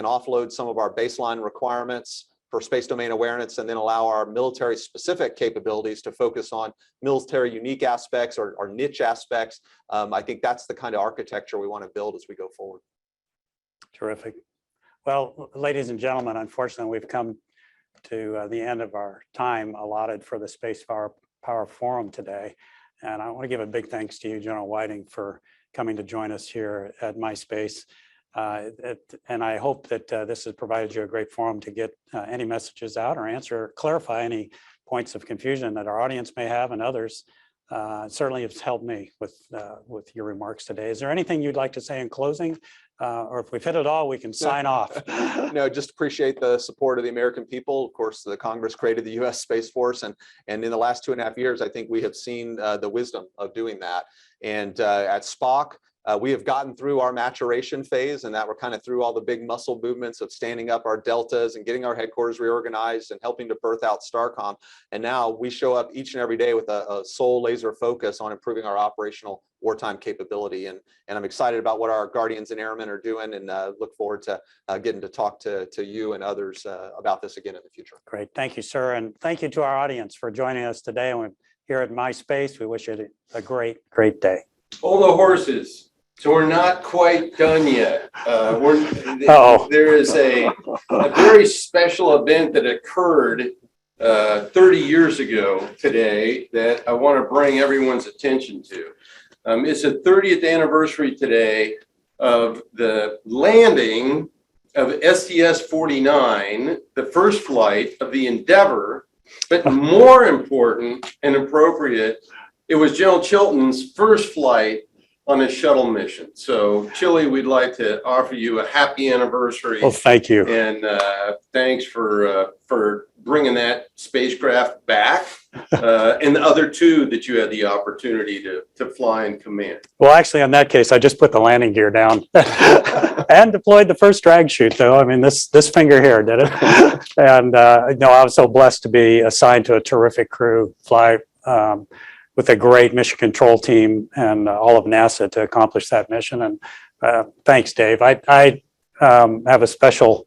[SPEAKER 2] offload some of our baseline requirements for space domain awareness and then allow our military specific capabilities to focus on military unique aspects or niche aspects, I think that's the kind of architecture we want to build as we go forward.
[SPEAKER 1] Terrific. Well, ladies and gentlemen, unfortunately, we've come to the end of our time allotted for the Spacepower Forum today. And I want to give a big thanks to you, General Whiting, for coming to join us here at MySpace. And I hope that this has provided you a great forum to get any messages out or clarify any points of confusion that our audience may have and others. Certainly it's helped me with your remarks today. Is there anything you'd like to say in closing? Or if we've hit it all, we can sign off.
[SPEAKER 2] No, just appreciate the support of the American people. Of course, the Congress created the U.S. Space Force, and in the last 2.5 years, I think we have seen the wisdom of doing that. And at SPOC, we have gotten through our maturation phase, and that we're kind of through all the big muscle movements of standing up our deltas and getting our headquarters reorganized and helping to birth out STARCOM. And now we show up each and every day with a sole laser focus on improving our operational wartime capability. And I'm excited about what our Guardians and Airmen are doing, and look forward to getting to talk to you and others about this again in the future.
[SPEAKER 1] Great. Thank you, sir. And thank you to our audience for joining us today. And here at MySpace, we wish you a great, great day.
[SPEAKER 4] Hold the horses. So we're not quite done yet. There is a very special event that occurred 30 years ago today that I want to bring everyone's attention to. It's the 30th anniversary today of the landing of STS-49, the first flight of the Endeavour, but more important and appropriate, it was General Chilton's first flight on a shuttle mission. So, Chili, we'd like to offer you a happy anniversary.
[SPEAKER 1] Well, thank you.
[SPEAKER 4] And thanks for bringing that spacecraft back, and the other two that you had the opportunity to fly in command.
[SPEAKER 1] Well, actually, in that case, I just put the landing gear down. and deployed the first drag chute, though. I mean, this finger here did it. And I was so blessed to be assigned to a terrific crew, fly with a great mission control team and all of NASA to accomplish that mission. And thanks, Dave. I have a special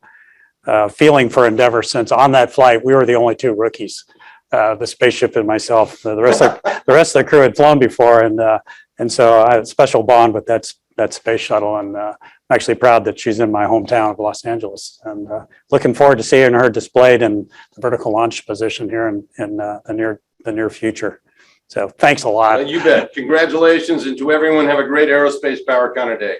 [SPEAKER 1] feeling for Endeavour, since on that flight we were the only two rookies, the spaceship and myself. The rest of the crew had flown before, and so I had a special bond with that space shuttle, and I'm actually proud that she's in my hometown of Los Angeles, and looking forward to seeing her displayed in the vertical launch position here in the near future. So thanks a lot.
[SPEAKER 4] You bet. Congratulations, and to everyone, have a great Aerospace Power Counter Day.